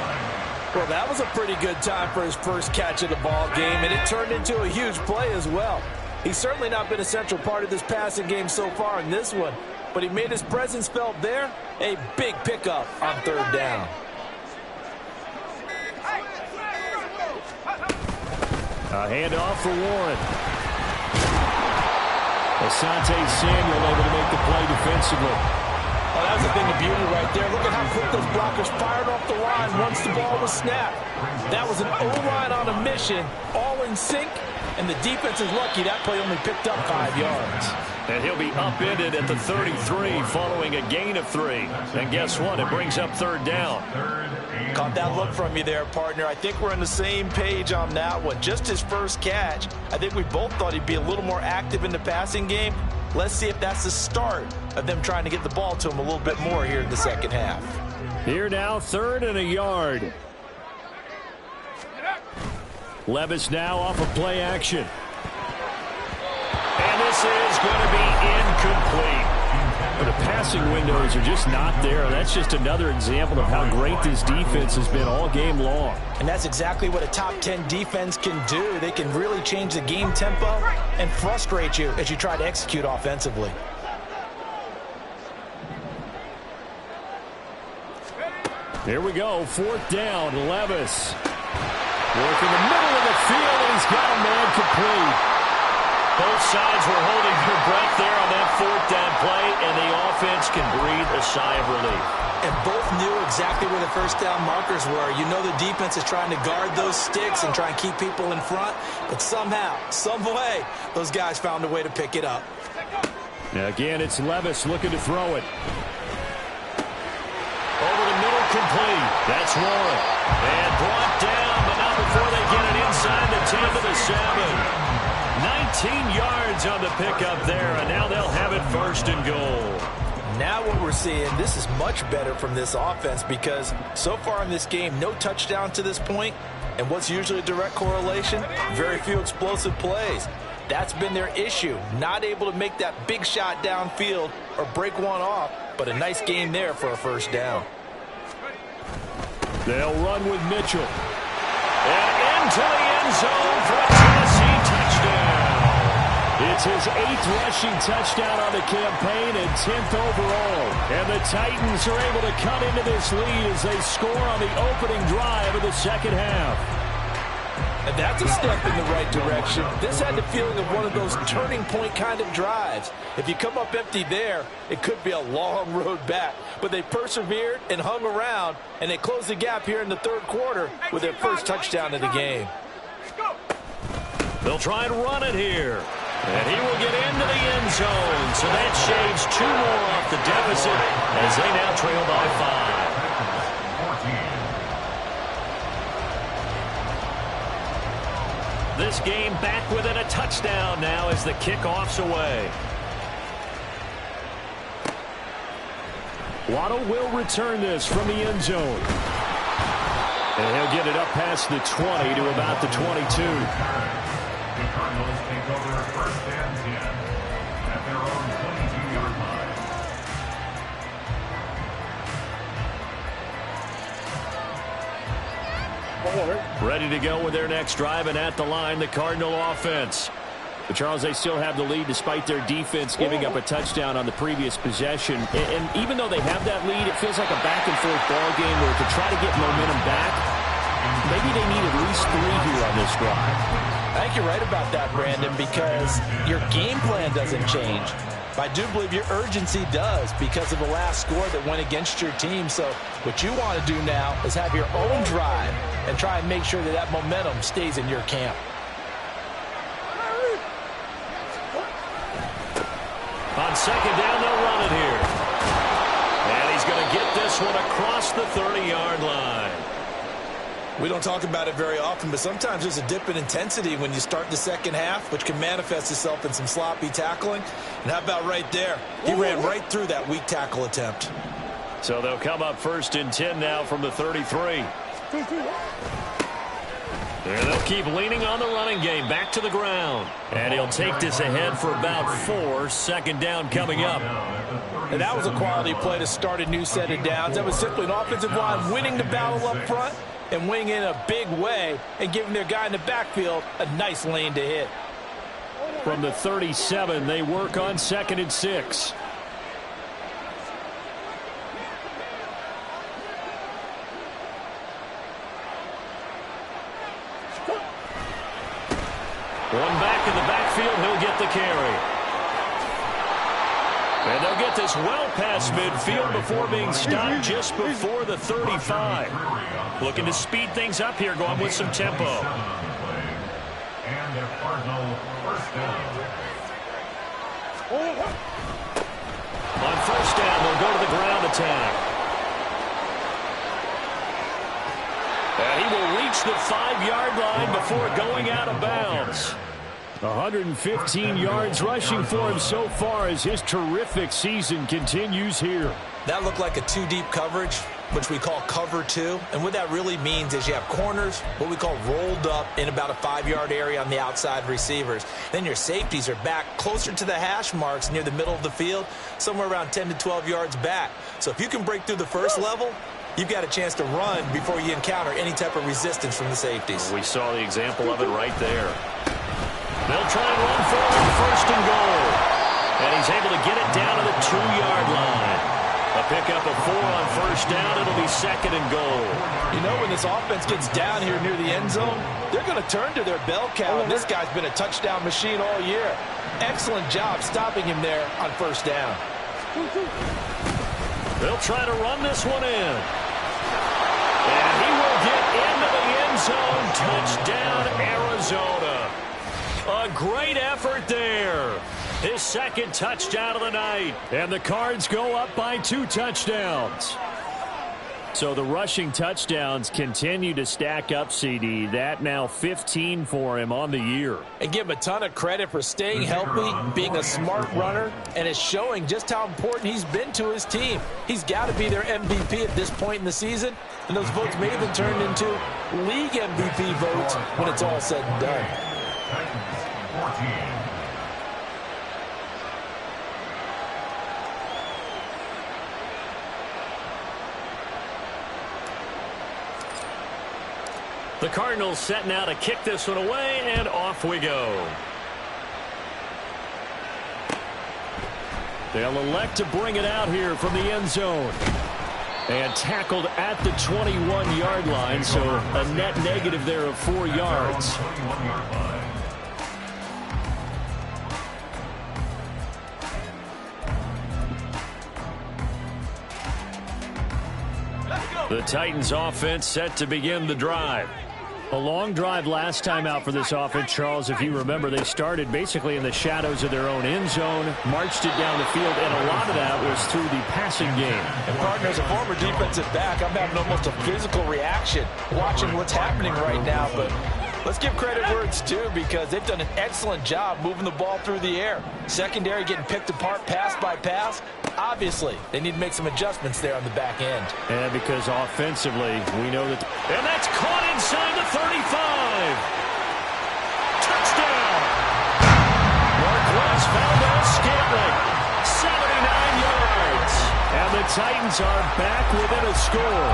Well, that was a pretty good time for his first catch of the ball game, and it turned into a huge play as well. He's certainly not been a central part of this passing game so far in this one, but he made his presence felt there. A big pickup on 3rd down. A handoff for Warren. Asante Samuel able to make the play defensively. Oh, that was a thing of beauty right there. Look at how quick those blockers fired off the line once the ball was snapped. That was an O-line on a mission, all in sync, and the defense is lucky that play only picked up 5 yards. And he'll be upended at the 33 following a gain of 3. And guess what? It brings up 3rd down. Caught that look from you there, partner. I think we're on the same page on that one. Just his first catch. I think we both thought he'd be a little more active in the passing game. Let's see if that's the start of them trying to get the ball to him a little bit more here in the second half. Here now, 3rd and a yard. Levis now off of play action. And this is going to be incomplete. But the passing windows are just not there. That's just another example of how great this defense has been all game long. And that's exactly what a top 10 defense can do. They can really change the game tempo and frustrate you as you try to execute offensively. Here we go, 4th down, Levis. Working the middle of the field, and he's got a man complete. Both sides were holding their breath there on that 4th down play, and the offense can breathe a sigh of relief. And both knew exactly where the first down markers were. You know the defense is trying to guard those sticks and try and keep people in front, but somehow, some way, those guys found a way to pick it up. Now again, it's Levis looking to throw it. Over the middle, complete. That's Warren. And brought down, but not before they get it inside the 10 to the 7. 19 yards on the pickup there, and now they'll have it 1st and goal. Now what we're seeing, this is much better from this offense because so far in this game, no touchdown to this point, and what's usually a direct correlation? Very few explosive plays. That's been their issue, not able to make that big shot downfield or break one off, but a nice game there for a 1st down. They'll run with Mitchell. And into the end zone for a Tennessee touchdown. It's his 8th rushing touchdown on the campaign and 10th overall. And the Titans are able to cut into this lead as they score on the opening drive of the second half. And that's a step in the right direction. This had the feeling of one of those turning point kind of drives. If you come up empty there, it could be a long road back. But they persevered and hung around, and they closed the gap here in the 3rd quarter with their first touchdown of the game. They'll try and run it here. And he will get into the end zone. So that shaves 2 more off the deficit as they now trail by 5. This game back within a touchdown now as the kickoff's away. Waddle will return this from the end zone. And he'll get it up past the 20 to about the 22. The Cardinals take over 1st and 10 at their own 22-yard line. Ready to go with their next drive, and at the line, the Cardinal offense. But, Charles, they still have the lead despite their defense giving up a touchdown on the previous possession. And even though they have that lead, it feels like a back-and-forth ball game where to try to get momentum back, maybe they need at least 3 here on this drive. I think you're right about that, Brandon, because your game plan doesn't change. I do believe your urgency does because of the last score that went against your team. So what you want to do now is have your own drive and try and make sure that that momentum stays in your camp. On second down, they'll run it here. And he's going to get this one across the 30-yard line. We don't talk about it very often, but sometimes there's a dip in intensity when you start the second half, which can manifest itself in some sloppy tackling. And how about right there? He ran right through that weak tackle attempt. So they'll come up 1st and 10 now from the 33. And they'll keep leaning on the running game. Back to the ground. And he'll take this ahead for about 4. Second down coming up. And that was a quality play to start a new set of downs. That was simply an offensive line winning the battle up front and winning in a big way and giving their guy in the backfield a nice lane to hit. From the 37, they work on 2nd and 6. One back in the backfield, he'll get the carry. And they'll get this well past midfield before being stopped just before the 35. Looking to speed things up here, going with some tempo. And a Cardinal first down. On first down, they'll go to the ground attack. And he will reach the 5-yard line before going out of bounds. 115 yards rushing for him so far as his terrific season continues here. That looked like a 2-deep coverage, which we call cover 2. And what that really means is you have corners, what we call rolled up in about a 5-yard area on the outside receivers. Then your safeties are back closer to the hash marks near the middle of the field, somewhere around 10 to 12 yards back. So if you can break through the first level, you've got a chance to run before you encounter any type of resistance from the safeties. We saw the example of it right there. They'll try and run for it, 1st and goal. And he's able to get it down to the 2-yard line. A pickup of 4 on 1st down. It'll be 2nd and goal. You know, when this offense gets down here near the end zone, they're going to turn to their bell cow. And this guy's been a touchdown machine all year. Excellent job stopping him there on 1st down. They'll try to run this one in. And he will get into the end zone. Touchdown, Arizona. A great effort there. His 2nd touchdown of the night. And the Cards go up by 2 touchdowns. So the rushing touchdowns continue to stack up, CD. That now 15 for him on the year. And give him a ton of credit for staying healthy, being a smart runner, and it's showing just how important he's been to his team. He's got to be their MVP at this point in the season, and those votes may have been turned into league MVP votes when it's all said and done. Titans 14. The Cardinals set now to kick this one away, and off we go. They'll elect to bring it out here from the end zone. And tackled at the 21-yard line, so a net negative there of 4 yards. The Titans offense set to begin the drive. A long drive last time out for this offense, Charles. If you remember, they started basically in the shadows of their own end zone, marched it down the field, and a lot of that was through the passing game. And, partner, as a former defensive back, I'm having almost a physical reaction watching what's happening right now. But let's give credit where it's due because they've done an excellent job moving the ball through the air. Secondary getting picked apart pass by pass. Obviously, they need to make some adjustments there on the back end. And because offensively, we know that... And that's caught inside the 35. Touchdown. Marquez Valdes-Scantling, 79 yards. And the Titans are back within a score.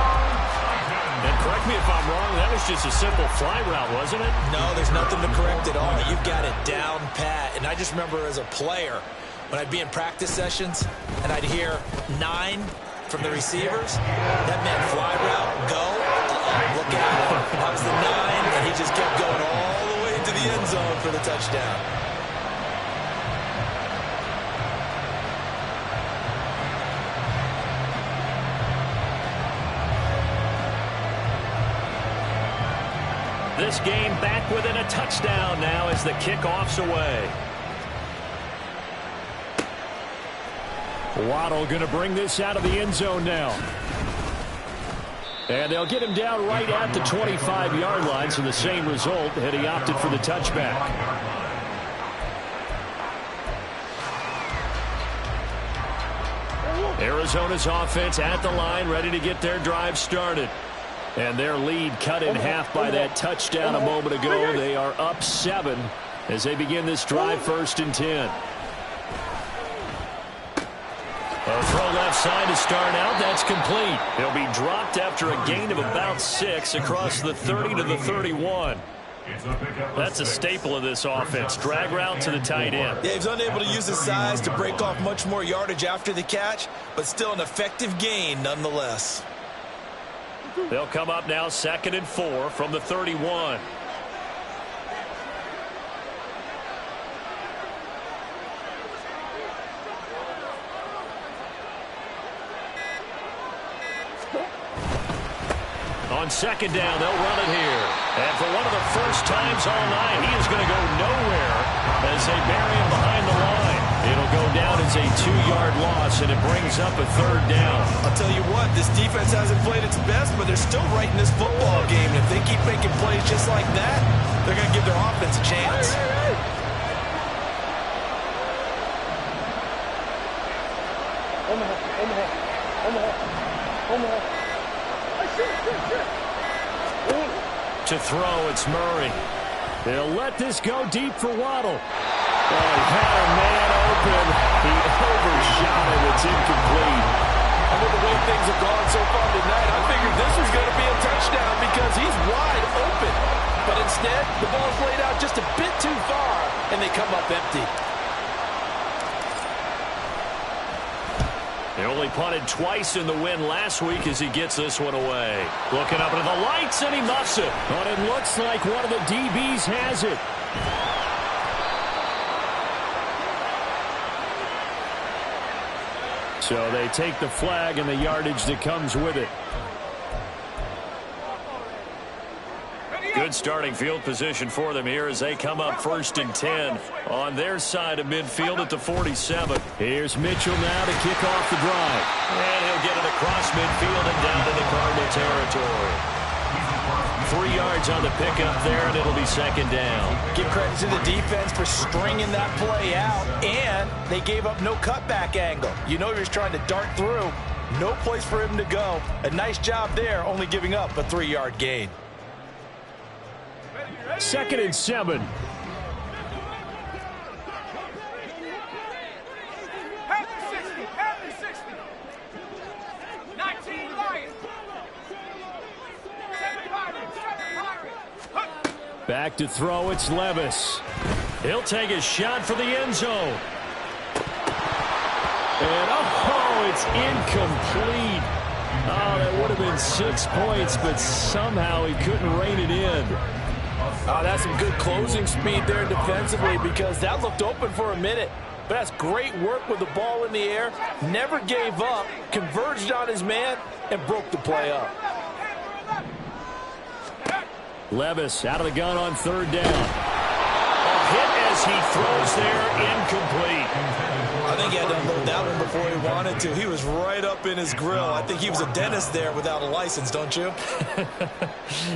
And correct me if I'm wrong, that was just a simple fly route, wasn't it? No, there's nothing to correct at all. You've got it down pat. And I just remember as a player, when I'd be in practice sessions and I'd hear 9 from the receivers, that meant fly route, go, look out. That was the 9, and he just kept going all the way to the end zone for the touchdown. This game back within a touchdown now as the kickoff's away. Waddle going to bring this out of the end zone now. And they'll get him down right at the 25-yard line, so the same result had he opted for the touchback. Arizona's offense at the line, ready to get their drive started. And their lead cut in half by that touchdown a moment ago. They are up 7 as they begin this drive, 1st and 10. A throw left side to start out. That's complete. He'll be dropped after a gain of about 6 across the 30 to the 31. That's a staple of this offense. Drag route to the tight end. Yeah, he's unable to use his size to break off much more yardage after the catch, but still an effective gain nonetheless. They'll come up now 2nd and 4 from the 31. On 2nd down, they'll run it here. And for one of the first times all night, he is going to go nowhere as they bury him behind the line. It'll go down as a 2-yard loss, and it brings up a 3rd down. I'll tell you what, this defense hasn't played its best, but they're still right in this football game. And if they keep making plays just like that, they're going to give their offense a chance. To throw, it's Murray. They'll let this go deep for Waddle. Oh, he had a man open. He overshot it. It's incomplete. And with the way things have gone so far tonight, I figured this was going to be a touchdown because he's wide open. But instead, the ball's laid out just a bit too far, and they come up empty. They only punted twice in the win last week as he gets this one away. Looking up into the lights, and he muffs it. But it looks like one of the DBs has it. So they take the flag and the yardage that comes with it. Good starting field position for them here as they come up 1st and 10 on their side of midfield at the 47. Here's Mitchell now to kick off the drive. And he'll get it across midfield and down to the Cardinal territory. 3 yards on the pickup there, and it'll be 2nd down. Give credit to the defense for stringing that play out, and they gave up no cutback angle. You know he was trying to dart through. No place for him to go. A nice job there, only giving up a 3-yard gain. 2nd and 7. Have the 60. 19 Lions. 7 Pirates. Back to throw, it's Levis. He'll take a shot for the end zone. And it's incomplete. Oh, that would have been 6 points, but somehow he couldn't rein it in. That's some good closing speed there defensively because that looked open for a minute. But that's great work with the ball in the air. Never gave up, converged on his man, and broke the play up. Levis out of the gun on 3rd down. A hit as he throws there, incomplete. I think he had to unload that one before he wanted to. He was right up in his grill. I think he was a dentist there without a license, don't you?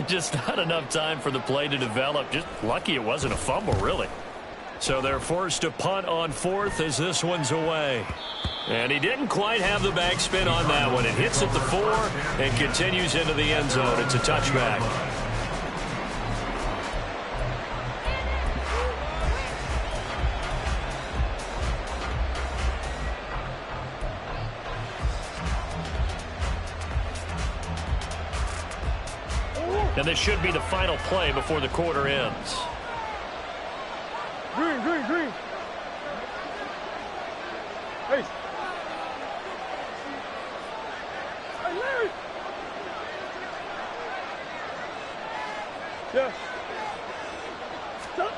Just not enough time for the play to develop. Just lucky it wasn't a fumble, really. So they're forced to punt on 4th as this one's away. And he didn't quite have the backspin on that one. It hits at the 4 and continues into the end zone. It's a touchback. And this should be the final play before the quarter ends. Green, green, green. Hey. Hey, Larry. Yeah. Stop.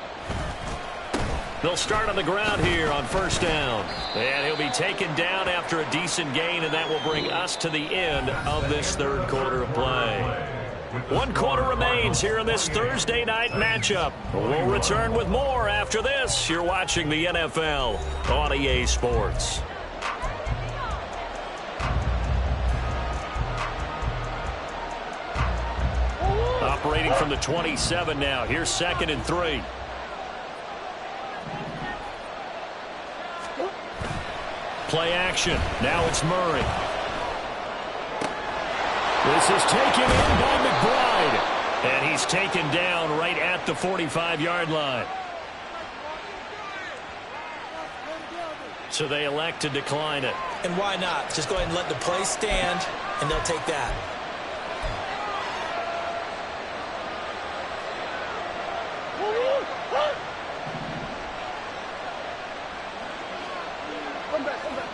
They'll start on the ground here on first down. And he'll be taken down after a decent gain, and that will bring us to the end of this third quarter of play. 1 quarter remains here in this Thursday night matchup. We'll return with more after this. You're watching the NFL on EA Sports. Operating from the 27 now. Here's 2nd and 3. Play action. Now it's Murray. This is taken in by McBride. And he's taken down right at the 45-yard line. So they elect to decline it. And why not? Just go ahead and let the play stand, and they'll take that. Come back, come back.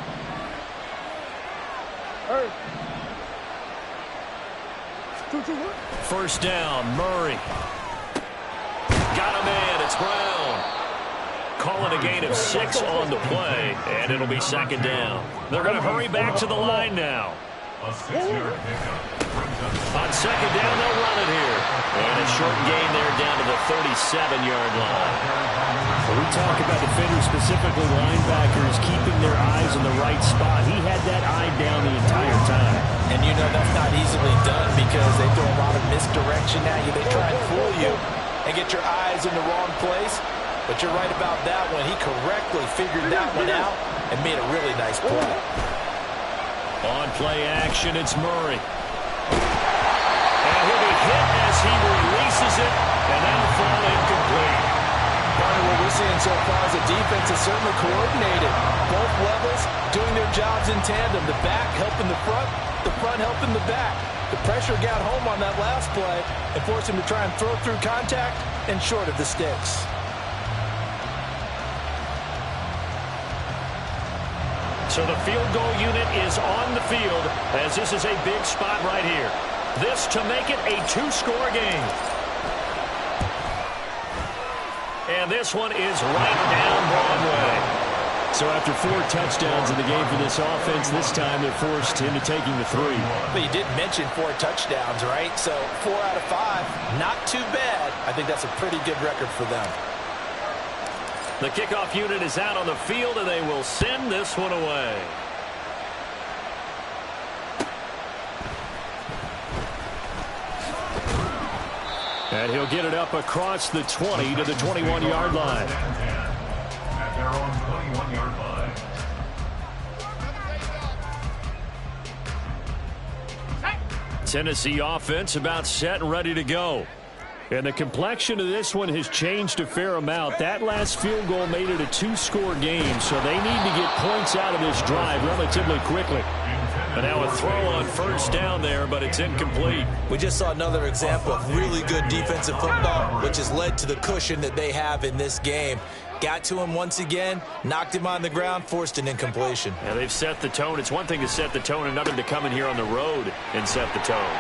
Hey. 2-2-1. First down, Murray. Got him in. It's Brown. Calling a gain of 6 on the play, and it'll be 2nd down. They're going to hurry back to the line now. A 6-yard pickup. On 2nd down, they'll run it here. And a short gain there down to the 37-yard line. When we talk about defenders, specifically linebackers, keeping their eyes in the right spot, he had that eye down the entire time. And you know that's not easily done because they throw a lot of misdirection at you. They try and fool you and get your eyes in the wrong place. But you're right about that one. He correctly figured that one out and made a really nice play. On play action, it's Murray. And he'll be hit as he releases it, and that'll fall incomplete. Partner, what we're seeing so far is the defense is certainly coordinated. Both levels doing their jobs in tandem. The back helping the front helping the back. The pressure got home on that last play and forced him to try and throw through contact and short of the sticks. So the field goal unit is on the field as this is a big spot right here. This to make it a 2-score game. And this one is right down Broadway. So after 4 touchdowns in the game for this offense, this time they're forced into taking the 3. But you did mention 4 touchdowns, right? So 4 out of 5, not too bad. I think that's a pretty good record for them. The kickoff unit is out on the field, and they will send this one away. And he'll get it up across the 20 to the 21-yard line. At their own 21-yard line. Tennessee offense about set and ready to go. And the complexion of this one has changed a fair amount. That last field goal made it a 2-score game, so they need to get points out of this drive relatively quickly. And now a throw on first down there, but it's incomplete. We just saw another example of really good defensive football, which has led to the cushion that they have in this game. Got to him once again, knocked him on the ground, forced an incompletion. Yeah, they've set the tone. It's one thing to set the tone, another to come in here on the road and set the tone.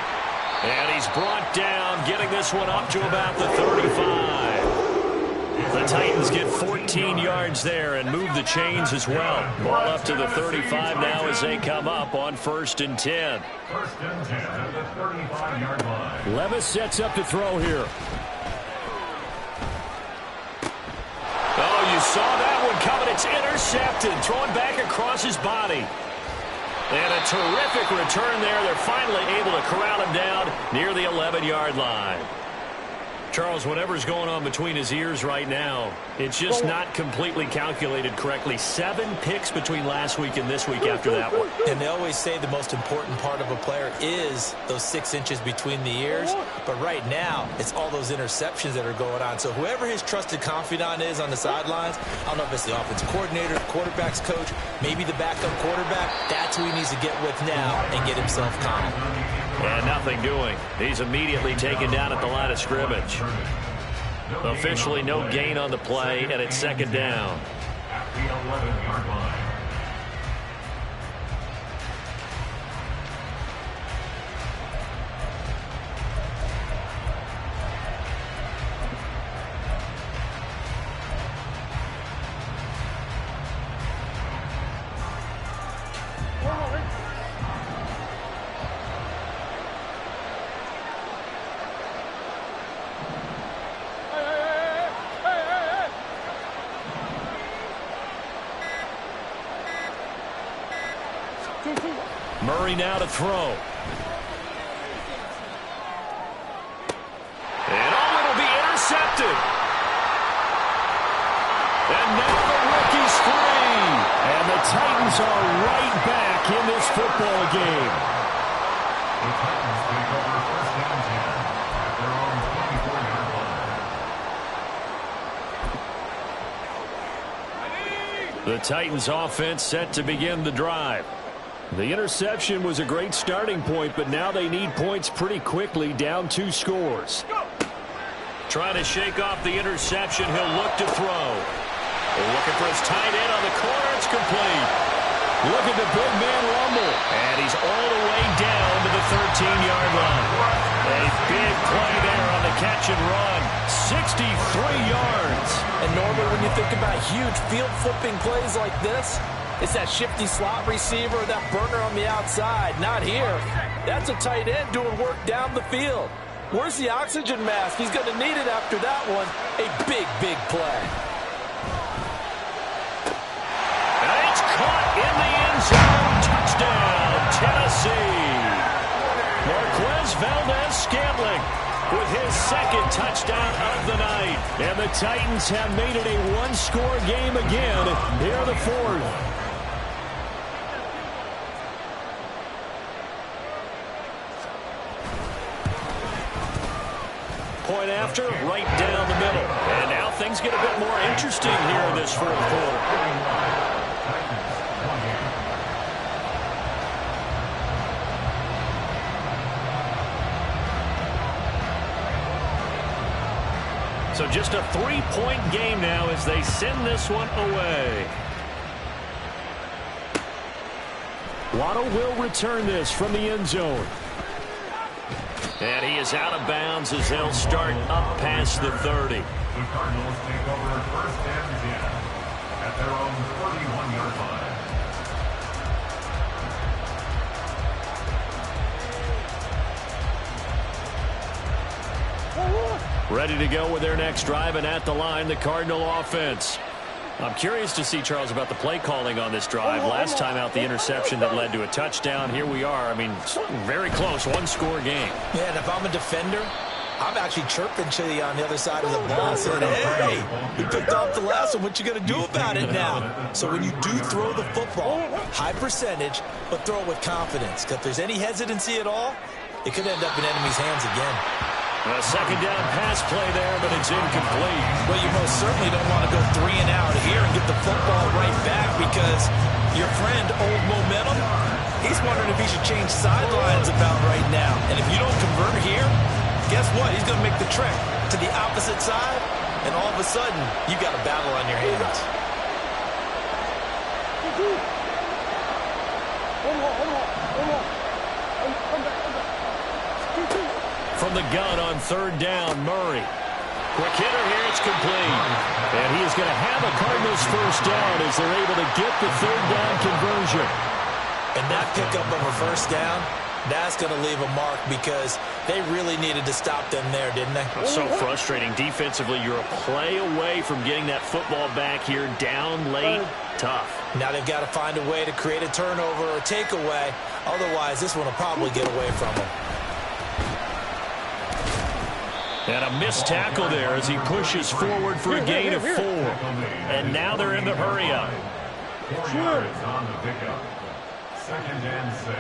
And he's brought down, getting this one up to about the 35. The Titans get 14 yards there and move the chains as well. Ball up to the 35 now as they come up on 1st and 10. 1st and 10 at the 35-yard line. Levis sets up to throw here. Oh, you saw that one coming. It's intercepted, thrown back across his body. And a terrific return there. They're finally able to corral him down near the 11-yard line. Charles, whatever's going on between his ears right now, it's just not completely calculated correctly. 7 picks between last week and this week after that one. And they always say the most important part of a player is those 6 inches between the ears. But right now, it's all those interceptions that are going on. So whoever his trusted confidant is on the sidelines, I don't know if it's the offensive coordinator, quarterback's coach, maybe the backup quarterback, that's who he needs to get with now and get himself calm. And nothing doing. He's immediately taken down at the line of scrimmage. Officially no gain on the play, and it's second down. At the 11-yard line. Murray now to throw. And it'll be intercepted. And now the rookie's free. And the Titans are right back in this football game. The Titans take over first and 10 at their own 24-yard line. The Titans offense set to begin the drive. The interception was a great starting point, but now they need points pretty quickly, down 2 scores. Trying to shake off the interception. He'll look to throw. Looking for his tight end on the corner. It's complete. Look at the big man rumble. And he's all the way down to the 13-yard line. A big play there on the catch and run. 63 yards. And normally when you think about huge field flipping plays like this, it's that shifty slot receiver, that burner on the outside. Not here. That's a tight end doing work down the field. Where's the oxygen mask? He's going to need it after that one. A big, big play. And it's caught in the end zone. Touchdown, Tennessee. Marquez Valdez-Scantling with his second touchdown of the night. And the Titans have made it a one-score game again. Here are the fourth. Point after, right down the middle. And now things get a bit more interesting here in this fourth quarter. So just a 3-point game now as they send this one away. Waddle will return this from the end zone. And he is out of bounds as they'll start up past the 30. The Cardinals take over first and 10 at their own 31-yard line. Ready to go with their next drive, and at the line, the Cardinal offense. I'm curious to see, Charles, about the play calling on this drive. Last time out, the interception that led to a touchdown. Here we are. I mean, very close, one-score game. Yeah, and if I'm a defender, I'm actually chirping Chili on the other side of the ball, saying, hey, you picked off the last one. What you going to do about it now? So when you do throw the football, high percentage, but throw it with confidence. Because if there's any hesitancy at all, it could end up in enemy's hands again. A second down pass play there, but it's incomplete. Well, you most certainly don't want to go 3 and out here and get the football right back because your friend, Old Momentum, he's wondering if he should change sidelines about right now. And if you don't convert here, guess what? He's going to make the trek to the opposite side, and all of a sudden, you got a battle on your hands. From the gun on third down, Murray. Quick hitter here, it's complete. And he is going to have a Cardinals first down as they're able to get the third down conversion. And that pickup of a first down, that's going to leave a mark because they really needed to stop them there, didn't they? So frustrating. Defensively, you're a play away from getting that football back here down late. Tough. Now they've got to find a way to create a turnover or takeaway. Otherwise, this one will probably get away from them. And a missed tackle there as he pushes forward for a gain of 4. And now they're in the hurry-up. 4 yards on the pickup. Second and 6.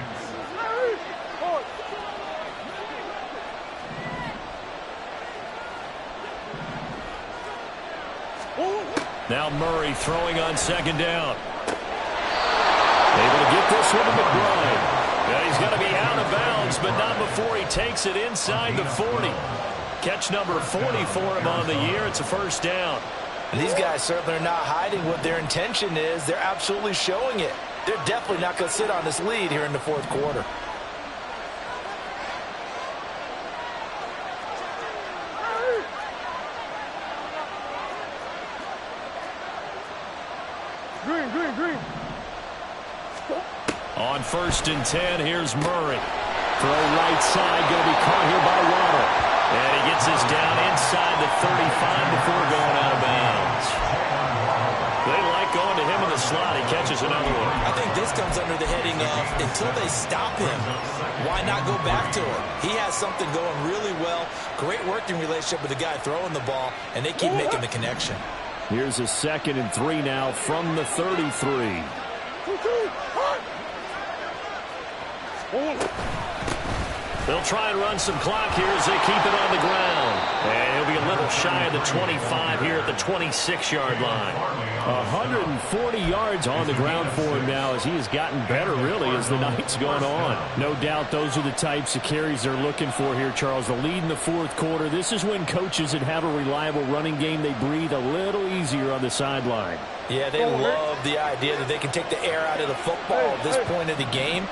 Now Murray throwing on second down. Able to get this one to McBride. And he's going to be out of bounds downs, but not before he takes it inside the 40. Catch number 40 for him on the year. It's a first down. And these guys certainly are not hiding what their intention is. They're absolutely showing it. They're definitely not going to sit on this lead here in the fourth quarter. Green. On 1st and 10, here's Murray. Throw right side, going to be caught here by Waddle. And he gets this down inside the 35 before going out of bounds. They like going to him in the slot. He catches another one. I think this comes under the heading of until they stop him, why not go back to him? He has something going really well. Great working relationship with the guy throwing the ball, and they keep making the connection. Here's a 2nd and 3 now from the 33. They'll try and run some clock here as they keep it on the ground. And he'll be a little shy of the 25 here at the 26-yard line. 140 yards on the ground for him now as he has gotten better, really, as the night's gone on. No doubt those are the types of carries they're looking for here, Charles. The lead in the fourth quarter. This is when coaches that have a reliable running game, they breathe a little easier on the sideline. Yeah, they love the idea that they can take the air out of the football at this point of the game.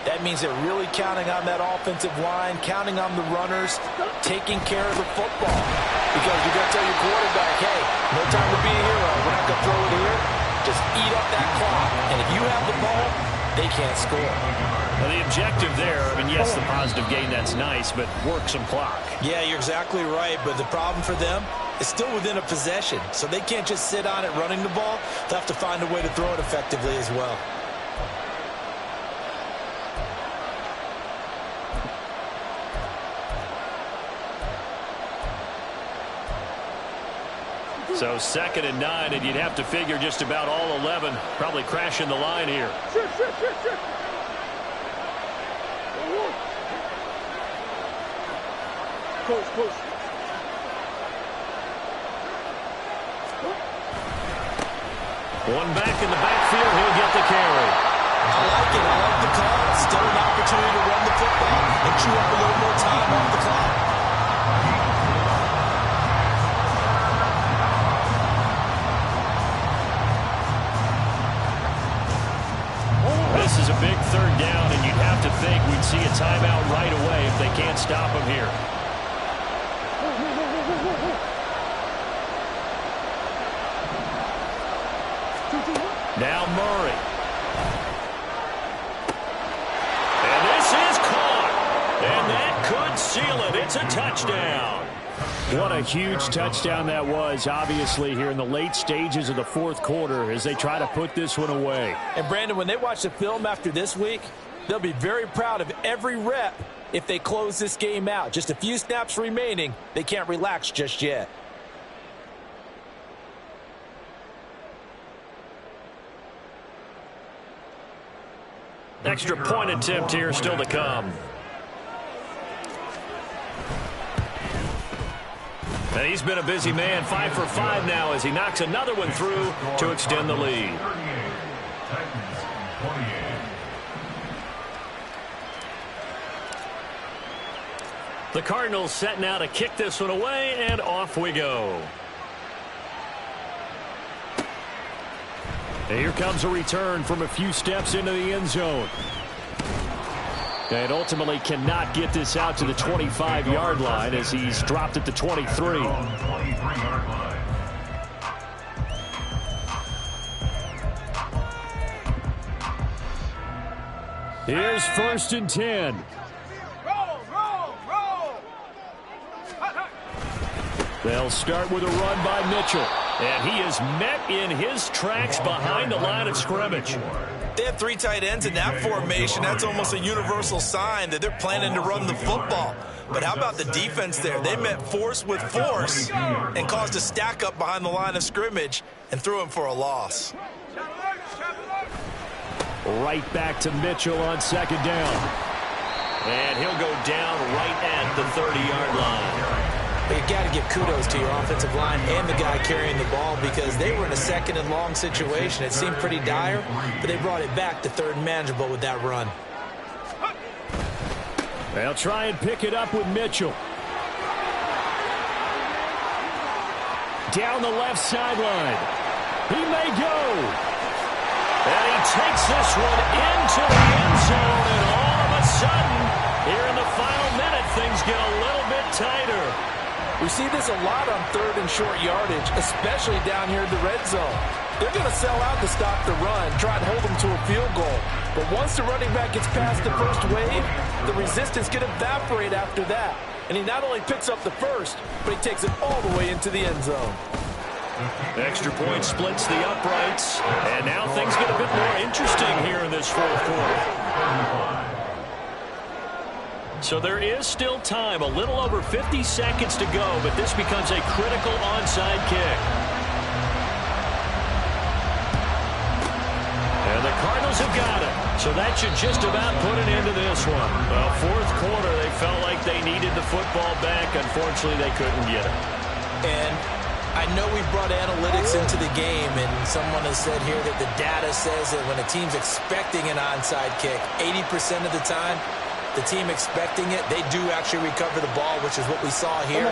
That means they're really counting on that offensive line, counting on the runners, taking care of the football. Because you're going to tell your quarterback, hey, no time to be a hero. We're not going to throw it here. Just eat up that clock. And if you have the ball, they can't score. Well, the objective there, I mean, yes, the positive gain, that's nice, but work some clock. Yeah, you're exactly right, but the problem for them is still within a possession, so they can't just sit on it running the ball. They'll have to find a way to throw it effectively as well. So 2nd and 9, and you'd have to figure just about all 11 probably crashing the line here. Shit. Close. One back in the backfield, he'll get the carry. I like it. I like the call. Still an opportunity to run the football and chew up a little more time off the clock. This is a big 3rd down, and you'd have to think we'd see a timeout right away if they can't stop him here. Now Murray. And this is caught. And that could seal it. It's a touchdown. What a huge touchdown that was, obviously, here in the late stages of the fourth quarter as they try to put this one away. And, Brandon, when they watch the film after this week, they'll be very proud of every rep if they close this game out. Just a few snaps remaining. They can't relax just yet. Extra point attempt here still to come. And he's been a busy man, 5 for 5 now as he knocks another one through to extend the lead. The Cardinals set now to kick this one away, and off we go. And here comes a return from a few steps into the end zone. And ultimately cannot get this out to the 25-yard line as he's dropped at the 23. Here's 1st and 10. They'll start with a run by Mitchell. And he is met in his tracks behind the line of scrimmage. They have 3 tight ends in that formation. That's almost a universal sign that they're planning to run the football. But how about the defense there? They met force with force and caused a stack up behind the line of scrimmage and threw him for a loss. Right back to Mitchell on 2nd down. And he'll go down right at the 30-yard line. But you got to give kudos to your offensive line and the guy carrying the ball because they were in a 2nd and long situation. It seemed pretty dire, but they brought it back to 3rd and manageable with that run. They'll try and pick it up with Mitchell. Down the left sideline. He may go. And he takes this one into the end zone, and all of a sudden, here in the final minute, things get a little bit tighter. We see this a lot on 3rd and short yardage, especially down here in the red zone. They're going to sell out to stop the run, try and hold them to a field goal. But once the running back gets past the first wave, the resistance can evaporate after that. And he not only picks up the first, but he takes it all the way into the end zone. Extra point splits the uprights, and now things get a bit more interesting here in this fourth quarter. So there is still time, a little over 50 seconds to go, but this becomes a critical onside kick. And the Cardinals have got it. So that should just about put an end to this one. Well, fourth quarter, they felt like they needed the football back. Unfortunately, they couldn't get it. And I know we brought analytics into the game, and someone has said here that the data says that when a team's expecting an onside kick, 80% of the time, the team expecting it, they do actually recover the ball, which is what we saw here.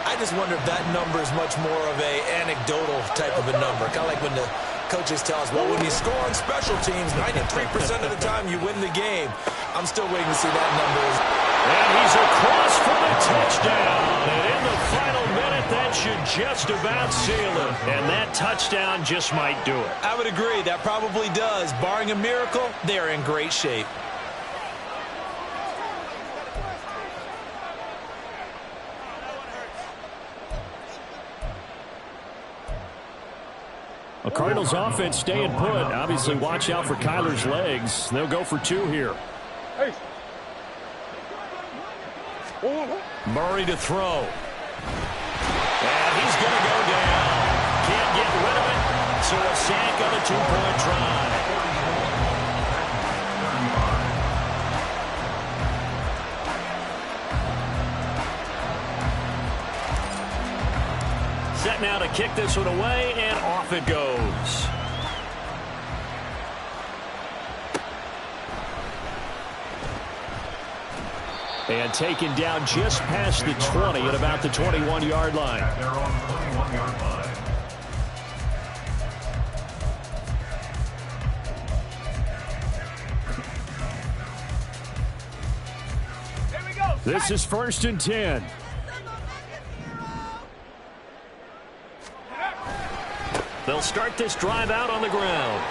I just wonder if that number is much more of a anecdotal type of a number. Kind of like when the coaches tell us, well, when you score on special teams, 93% of the time you win the game. I'm still waiting to see that number. And he's across for the touchdown. And in the final minute, that should just about seal it. And that touchdown just might do it. I would agree. That probably does. Barring a miracle, they're in great shape. A Cardinals offense staying put. Obviously, watch out for Kyler's legs. They'll go for 2 here. Hey. Murray to throw. And he's going to go down. Can't get rid of it. So a sack on a 2-point try. Set now to kick this one away, and off it goes. And taken down just past the 20 at about the 21-yard line. At their own 21-yard line. This is 1st and 10. They'll start this drive out on the ground.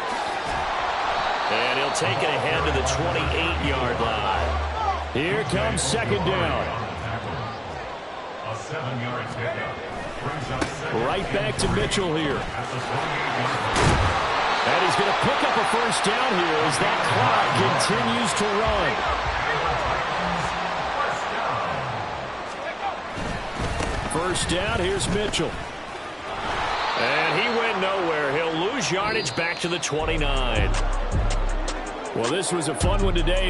And he'll take it ahead to the 28-yard line. Here comes 2nd down. A 7-yard pickup. Brings up 7. Right back to Mitchell here. And he's going to pick up a 1st down here as that clock continues to run. 1st down, here's Mitchell. And he went nowhere. He'll lose yardage back to the 29. Well, this was a fun one today.